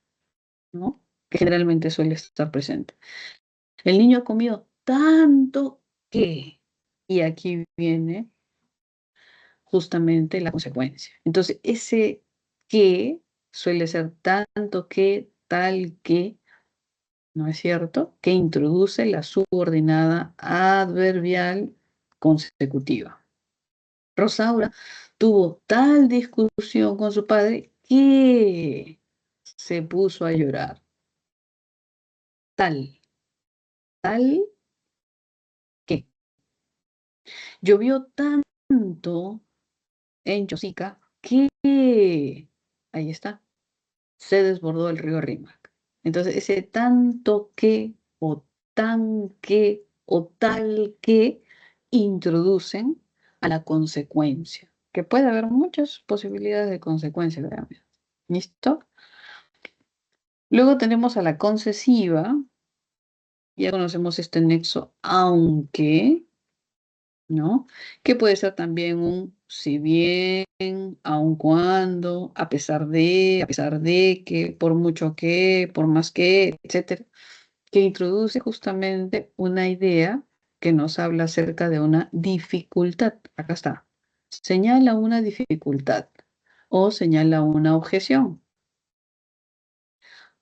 S1: ¿no? Que generalmente suele estar presente. El niño ha comido tanto que. Y aquí viene justamente la consecuencia. Entonces, ese que suele ser tanto que, tal que, ¿no es cierto? Que introduce la subordinada adverbial consecutiva. Rosaura tuvo tal discusión con su padre que se puso a llorar. Tal que. Llovió tanto en Chosica que, ahí está, se desbordó el río Rímac. Entonces, ese tanto que, o tan que, o tal que, introducen a la consecuencia, que puede haber muchas posibilidades de consecuencia, realmente. ¿Listo? Luego tenemos a la concesiva. Ya conocemos este nexo, aunque, ¿no? Que puede ser también un si bien, aun cuando, a pesar de que, por mucho que, por más que, etcétera, que introduce justamente una idea que nos habla acerca de una dificultad. Acá está. Señala una dificultad o señala una objeción.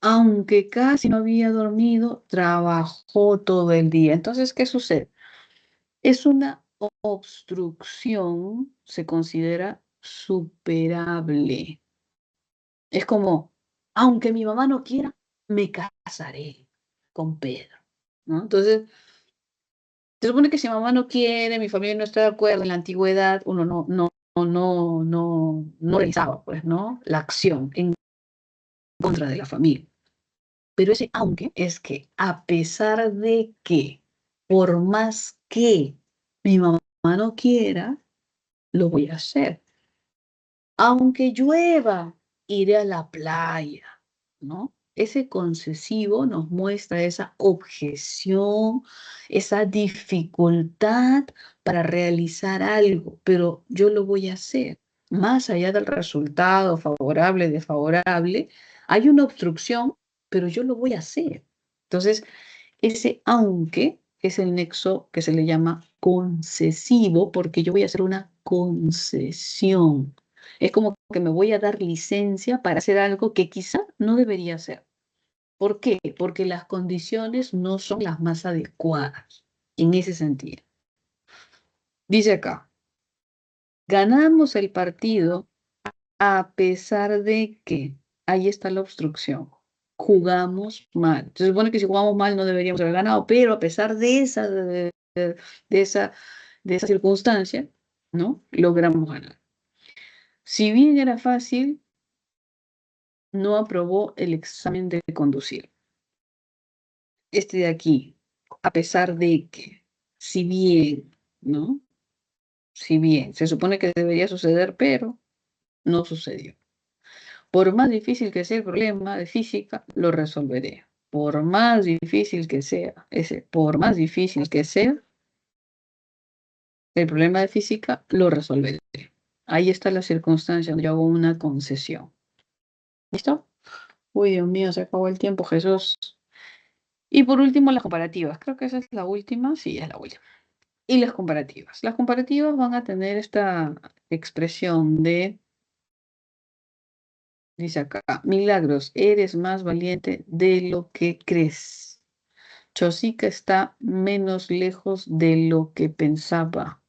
S1: Aunque casi no había dormido, trabajó todo el día. Entonces, ¿qué sucede? Es una obstrucción, se considera superable. Es como, aunque mi mamá no quiera, me casaré con Pedro, ¿no? Entonces, se supone que si mamá no quiere, mi familia no está de acuerdo, en la antigüedad uno no realizaba, pues, ¿no? La acción en contra de la familia. Pero ese aunque es que a pesar de que, por más que mi mamá no quiera, lo voy a hacer. Aunque llueva, iré a la playa, ¿no? Ese concesivo nos muestra esa objeción, esa dificultad para realizar algo, pero yo lo voy a hacer. Más allá del resultado favorable, desfavorable, hay una obstrucción, pero yo lo voy a hacer. Entonces, ese aunque es el nexo que se le llama concesivo, porque yo voy a hacer una concesión. Es como que me voy a dar licencia para hacer algo que quizá no debería hacer. ¿Por qué? Porque las condiciones no son las más adecuadas en ese sentido. Dice acá, ganamos el partido a pesar de que, ahí está la obstrucción, jugamos mal. Se supone que si jugamos mal no deberíamos haber ganado, pero a pesar de esa circunstancia, ¿no? Logramos ganar. Si bien era fácil, no aprobó el examen de conducir. Este de aquí, a pesar de que, si bien, ¿no? Si bien se supone que debería suceder, pero no sucedió. Por más difícil que sea el problema de física, lo resolveré. Por más difícil que sea, por más difícil que sea, el problema de física lo resolveré. Ahí está la circunstancia donde yo hago una concesión. ¿Listo? Uy, Dios mío, se acabó el tiempo, Jesús. Y por último, las comparativas. Creo que esa es la última. Sí, es la última. Y las comparativas. Las comparativas van a tener esta expresión de, dice acá, Milagros, eres más valiente de lo que crees. Chosica está menos lejos de lo que pensaba.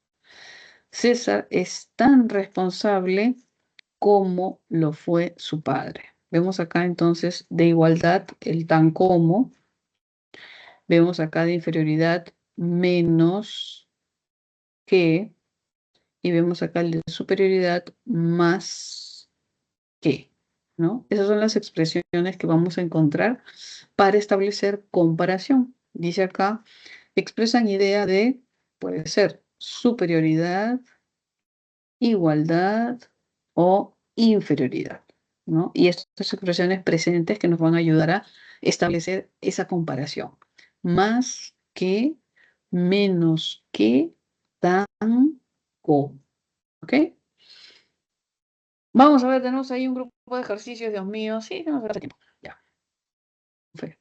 S1: César es tan responsable como lo fue su padre. Vemos acá entonces de igualdad el tan como. Vemos acá de inferioridad menos que. Y vemos acá el de superioridad más que. ¿No? Esas son las expresiones que vamos a encontrar para establecer comparación. Dice acá, expresan idea de, puede ser, superioridad, igualdad o inferioridad, ¿no? Y estas expresiones presentes que nos van a ayudar a establecer esa comparación. Más que, menos que, tan, co. ¿Ok? Vamos a ver, tenemos ahí un grupo de ejercicios, Dios mío. Sí, tenemos que tiempo. Ya. Fue.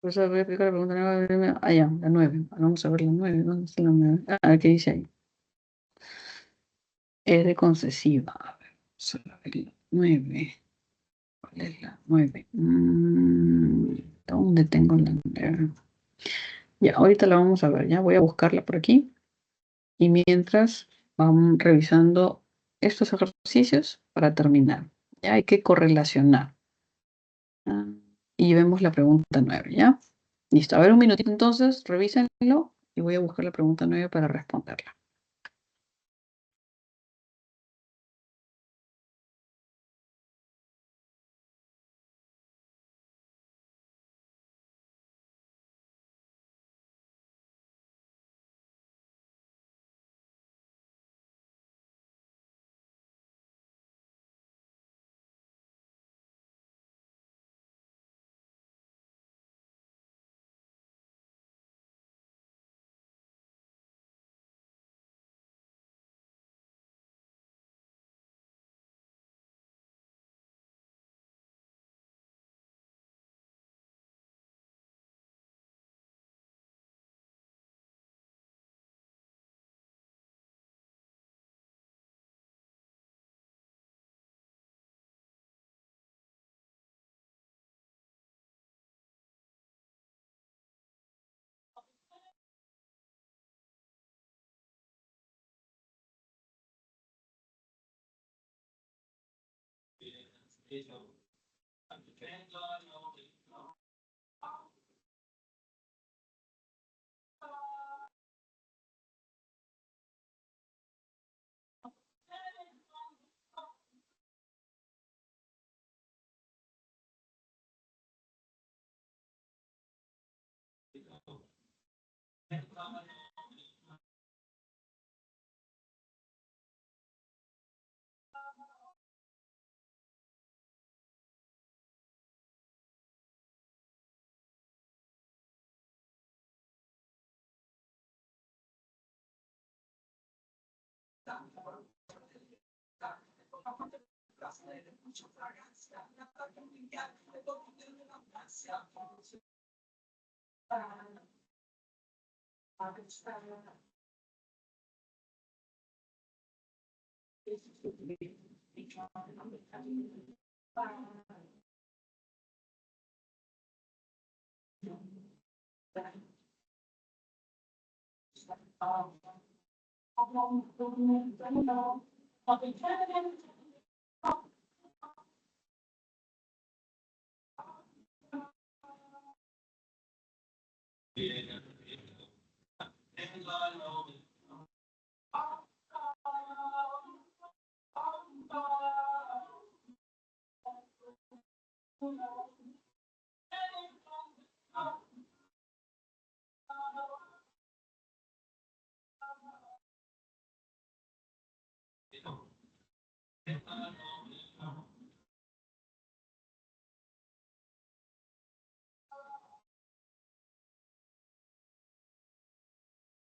S1: Por eso voy a explicar la pregunta 9. Ah, ya, la 9. Vamos a ver la 9. ¿Dónde está la 9? Ah, ¿qué dice ahí? Es de concesiva. A ver, vamos a ver la 9. ¿Cuál es la 9? ¿Dónde tengo la 9? Ya, ahorita la vamos a ver. Ya voy a buscarla por aquí. Y mientras vamos revisando estos ejercicios para terminar. Ya hay que correlacionar. Y vemos la pregunta 9, ¿ya? Listo. A ver, un minutito entonces, revísenlo y voy a buscar la pregunta 9 para responderla.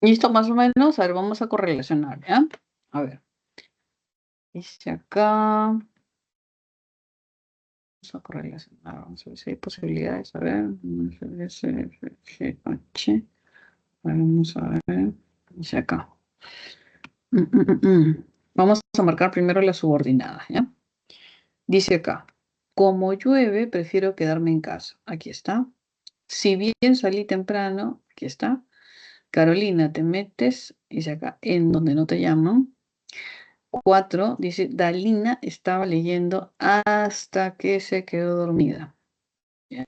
S1: ¿Listo más o menos? A ver, vamos a correlacionar, ¿ya? A ver. Dice acá. Vamos a correlacionar. Vamos a ver si hay posibilidades. A ver. Vamos a ver. Dice acá. Vamos a marcar primero las subordinadas, ¿ya? Dice acá. Como llueve, prefiero quedarme en casa. Aquí está. Si bien salí temprano, aquí está. Carolina, te metes, dice acá, en donde no te llaman. 4, dice, Dalina estaba leyendo hasta que se quedó dormida. ¿Ya?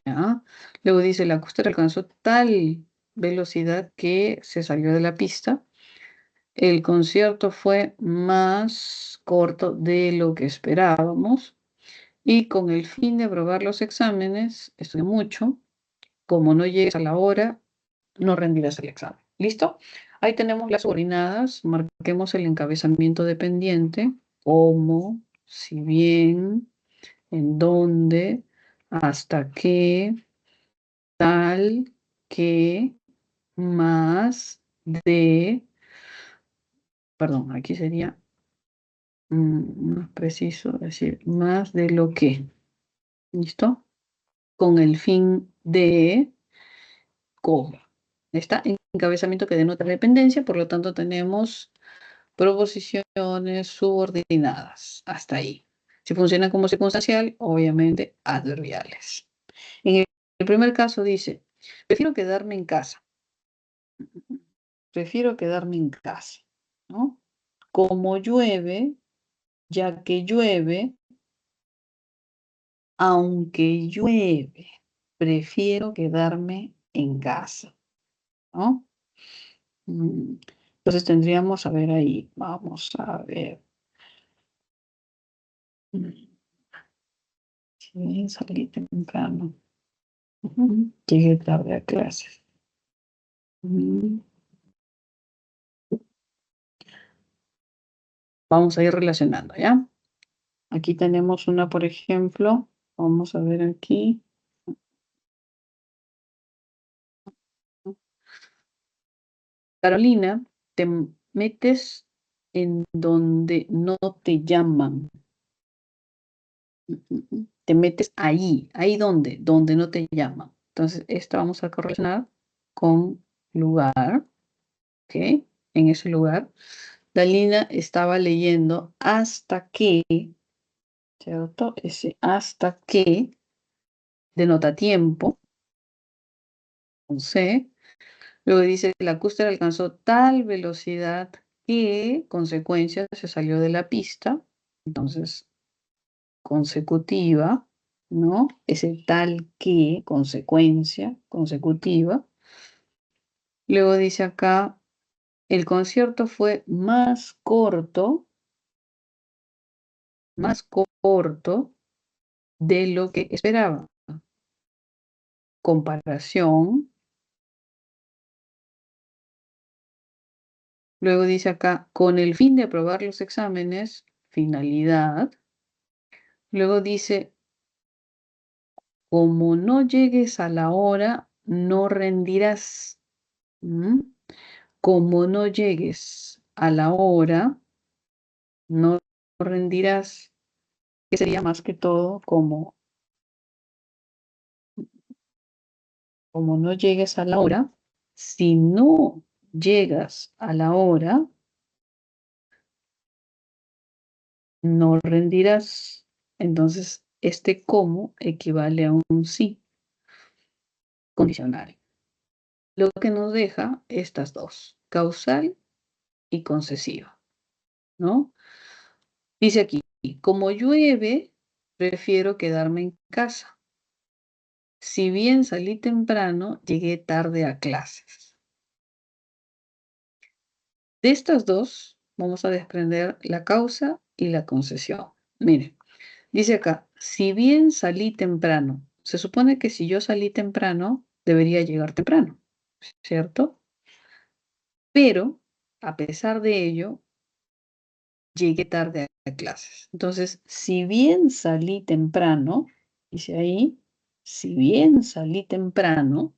S1: Luego dice, la costera alcanzó tal velocidad que se salió de la pista. El concierto fue más corto de lo que esperábamos. Y con el fin de aprobar los exámenes, estudié mucho. Como no llegues a la hora, no rendirás el examen. ¿Listo? Ahí tenemos las subordinadas. Marquemos el encabezamiento dependiente. Cómo, si bien, en dónde, hasta qué, tal, que, más, de, perdón, aquí sería más preciso, decir, más de lo que. ¿Listo? Con el fin de, cómo. Está encabezamiento que denota dependencia, por lo tanto tenemos proposiciones subordinadas. Hasta ahí. Si funciona como circunstancial, obviamente adverbiales. En el primer caso dice, prefiero quedarme en casa. Prefiero quedarme en casa, ¿no? Como llueve, ya que llueve, aunque llueve, prefiero quedarme en casa, ¿no? Entonces tendríamos, a ver ahí, vamos a ver. Sí, salí temprano. Llegué tarde a clases. Vamos a ir relacionando, ¿ya? Aquí tenemos una, por ejemplo. Vamos a ver aquí. Carolina, te metes en donde no te llaman. Te metes ahí donde no te llaman. Entonces, esto vamos a correlacionar con lugar, ¿ok? En ese lugar. Dalina estaba leyendo hasta que, ¿cierto? Ese hasta que denota tiempo, con C. Luego dice que la cústera alcanzó tal velocidad que, consecuencia, se salió de la pista. Entonces, consecutiva, ¿no? Ese tal que, consecuencia, consecutiva. Luego dice acá, el concierto fue más corto de lo que esperaba. Comparación. Luego dice acá, con el fin de aprobar los exámenes, finalidad. Luego dice, como no llegues a la hora, no rendirás. Como no llegues a la hora, no rendirás. Que sería más que todo como no llegues a la hora. Si no llegas a la hora, no rendirás. Entonces, este como equivale a un sí condicional. Lo que nos deja estas dos, causal y concesiva, ¿no? Dice aquí, como llueve, prefiero quedarme en casa. Si bien salí temprano, llegué tarde a clases. De estas dos, vamos a desprender la causa y la concesión. Miren, dice acá, si bien salí temprano, se supone que si yo salí temprano, debería llegar temprano, ¿cierto? Pero, a pesar de ello, llegué tarde a clases. Entonces, si bien salí temprano, dice ahí, si bien salí temprano,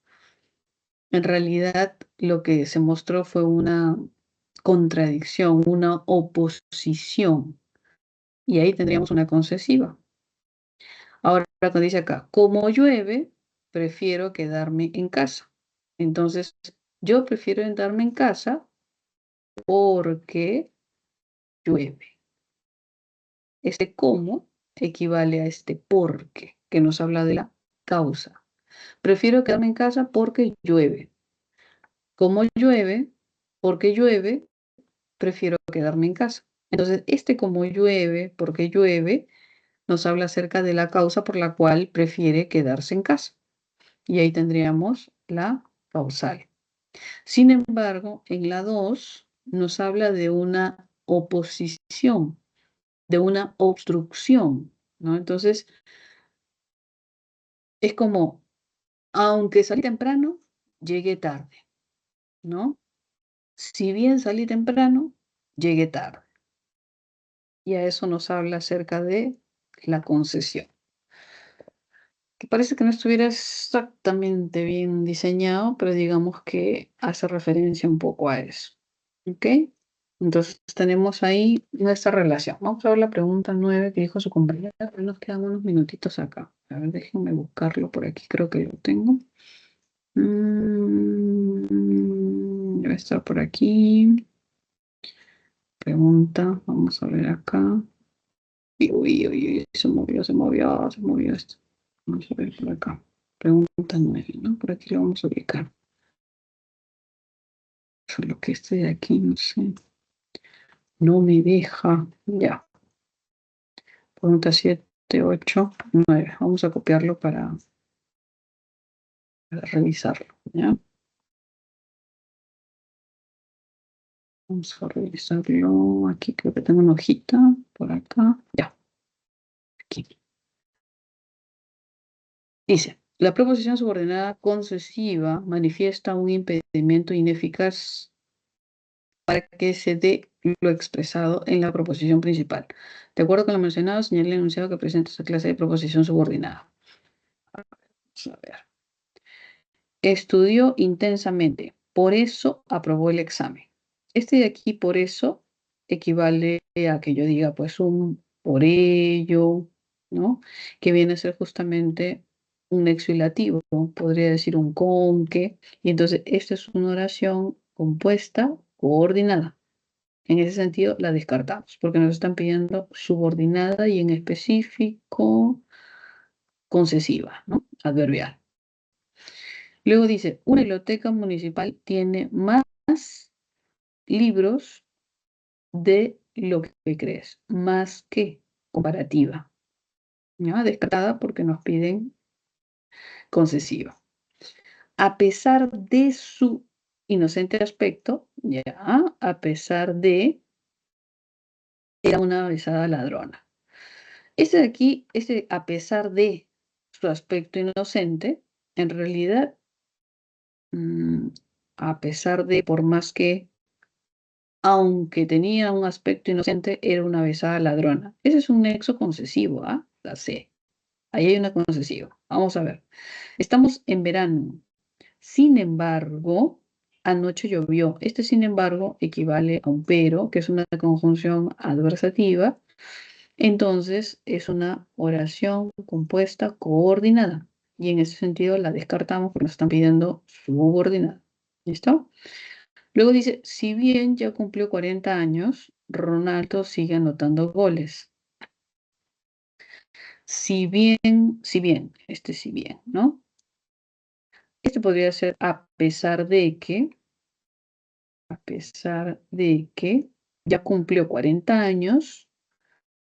S1: en realidad lo que se mostró fue una contradicción, una oposición. Y ahí tendríamos una concesiva. Ahora, cuando dice acá, como llueve, prefiero quedarme en casa. Entonces, yo prefiero quedarme en casa porque llueve. Este como equivale a este porque, que nos habla de la causa. Prefiero quedarme en casa porque llueve. Como llueve, porque llueve, prefiero quedarme en casa. Entonces, este como llueve, porque llueve, nos habla acerca de la causa por la cual prefiere quedarse en casa. Y ahí tendríamos la causal. Sin embargo, en la 2 nos habla de una oposición, de una obstrucción, ¿no? Entonces, es como, aunque salí temprano, llegué tarde, ¿no? Si bien salí temprano, llegué tarde. Y a eso nos habla acerca de la concesión. Que parece que no estuviera exactamente bien diseñado, pero digamos que hace referencia un poco a eso. ¿Ok? Entonces tenemos ahí nuestra relación. Vamos a ver la pregunta 9 que dijo su compañera. Nos quedan unos minutitos acá. A ver, déjenme buscarlo por aquí. Creo que lo tengo. Debe estar por aquí. Pregunta. Vamos a ver acá. Uy, se movió esto. Vamos a ver por acá. Pregunta 9, ¿no? Por aquí lo vamos a ubicar. Solo que este de aquí, no sé. No me deja. Ya. Pregunta 7, 8, 9. Vamos a copiarlo para revisarlo, ¿ya? Vamos a revisarlo. Aquí creo que tengo una hojita. Por acá. Ya. Aquí. Dice, la proposición subordinada concesiva manifiesta un impedimento ineficaz para que se dé lo expresado en la proposición principal. De acuerdo con lo mencionado, señala el enunciado que presenta esta clase de proposición subordinada. Vamos a ver. Estudió intensamente, por eso aprobó el examen. Este de aquí, por eso, equivale a que yo diga, pues, un por ello, ¿no? Que viene a ser justamente un nexo ilativo, ¿no? Podría decir un con que, y entonces esta es una oración compuesta, coordinada. En ese sentido, la descartamos, porque nos están pidiendo subordinada y en específico concesiva, ¿no? Adverbial. Luego dice, una biblioteca municipal tiene más libros de lo que crees, más que comparativa. ¿Ya? Descartada porque nos piden concesiva. A pesar de su inocente aspecto, ya, a pesar de, era una avisada ladrona. Este de aquí, a pesar de su aspecto inocente, en realidad, a pesar de, por más que, aunque tenía un aspecto inocente, era una avisada ladrona. Ese es un nexo concesivo, ¿ah? La C. Ahí hay una concesiva. Vamos a ver. Estamos en verano. Sin embargo, anoche llovió. Este sin embargo equivale a un pero, que es una conjunción adversativa. Entonces es una oración compuesta coordinada. Y en ese sentido la descartamos porque nos están pidiendo subordinada. ¿Listo? Luego dice, si bien ya cumplió 40 años, Ronaldo sigue anotando goles. Si bien, si bien, ¿no? Este podría ser a pesar de que ya cumplió 40 años,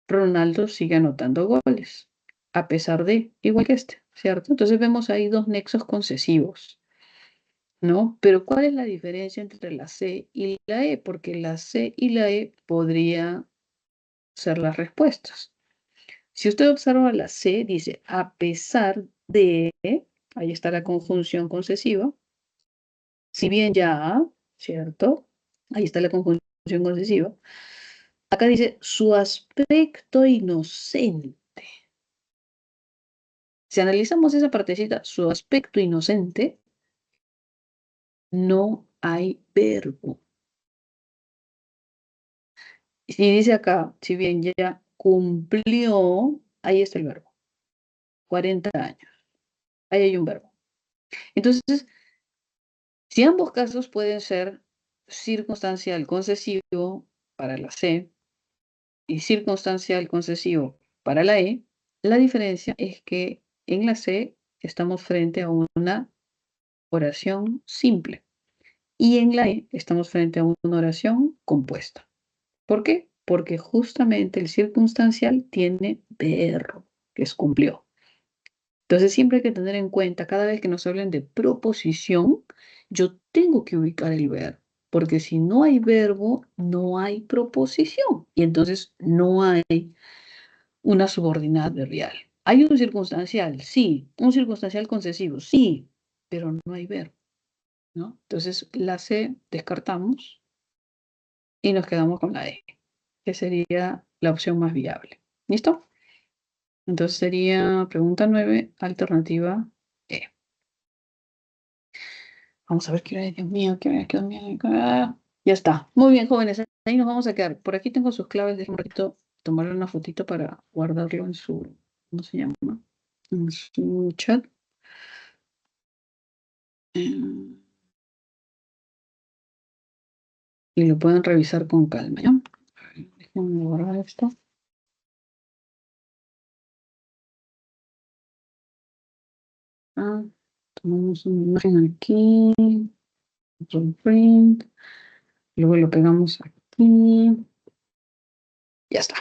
S1: Ronaldo sigue anotando goles, a pesar de, igual que este, ¿cierto? Entonces vemos ahí dos nexos concesivos, ¿no? Pero ¿cuál es la diferencia entre la C y la E? Porque la C y la E podrían ser las respuestas. Si usted observa la C, dice a pesar de, ahí está la conjunción concesiva. Si bien ya, ¿cierto? Ahí está la conjunción concesiva. Acá dice su aspecto inocente. Si analizamos esa partecita, su aspecto inocente, no hay verbo. Y si dice acá, si bien ya cumplió, ahí está el verbo. 40 años. Ahí hay un verbo. Entonces, si ambos casos pueden ser circunstancial concesivo para la C y circunstancial concesivo para la E, la diferencia es que en la C estamos frente a una oración simple y en la E estamos frente a una oración compuesta. ¿Por qué? Porque justamente el circunstancial tiene verbo, que es cumplió. Entonces siempre hay que tener en cuenta, cada vez que nos hablen de proposición, yo tengo que ubicar el verbo, porque si no hay verbo, no hay proposición, y entonces no hay una subordinada adverbial. Hay un circunstancial, sí, un circunstancial concesivo, sí, pero no hay verbo, ¿no? Entonces la C descartamos y nos quedamos con la E, que sería la opción más viable. ¿Listo? Entonces sería pregunta 9, alternativa E. Vamos a ver qué hora es, Dios mío, qué hora es, Dios mío. Ya está. Muy bien, jóvenes, ahí nos vamos a quedar. Por aquí tengo sus claves, déjenme un ratito tomarle una fotito para guardarlo en su, ¿cómo se llama? En su chat. Y lo pueden revisar con calma, ¿ya? Déjenme borrar esto. Tomamos una imagen aquí, otro print, luego lo pegamos aquí. Ya está.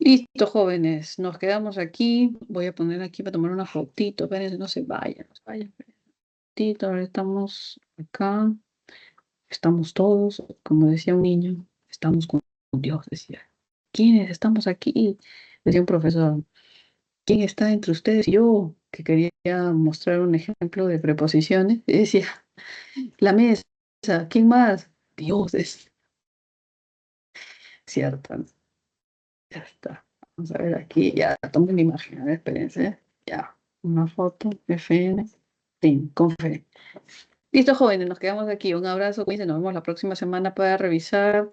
S1: Listo, jóvenes, nos quedamos aquí. Voy a poner aquí para tomar una fotito. Espérense, no se vayan, no se vayan. Ahora estamos acá. Estamos todos, como decía un niño, estamos con Dios, decía. ¿Quiénes estamos aquí? Decía un profesor. ¿Quién está entre ustedes y yo? Que quería mostrar un ejemplo de preposiciones. Y decía, la mesa. ¿Quién más? Dios es cierto. Ya está. Vamos a ver aquí. Ya, tomen la imagen. A ver, espérense. Ya. Una foto. FN. Sí, con F. Listo, jóvenes. Nos quedamos aquí. Un abrazo. Cuídense. Nos vemos la próxima semana para revisar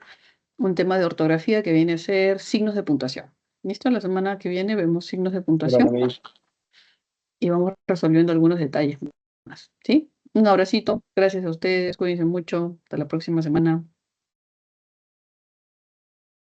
S1: un tema de ortografía que viene a ser signos de puntuación. ¿Listo? La semana que viene vemos signos de puntuación y vamos resolviendo algunos detalles más. ¿Sí? Un abracito. Gracias a ustedes. Cuídense mucho. Hasta la próxima semana.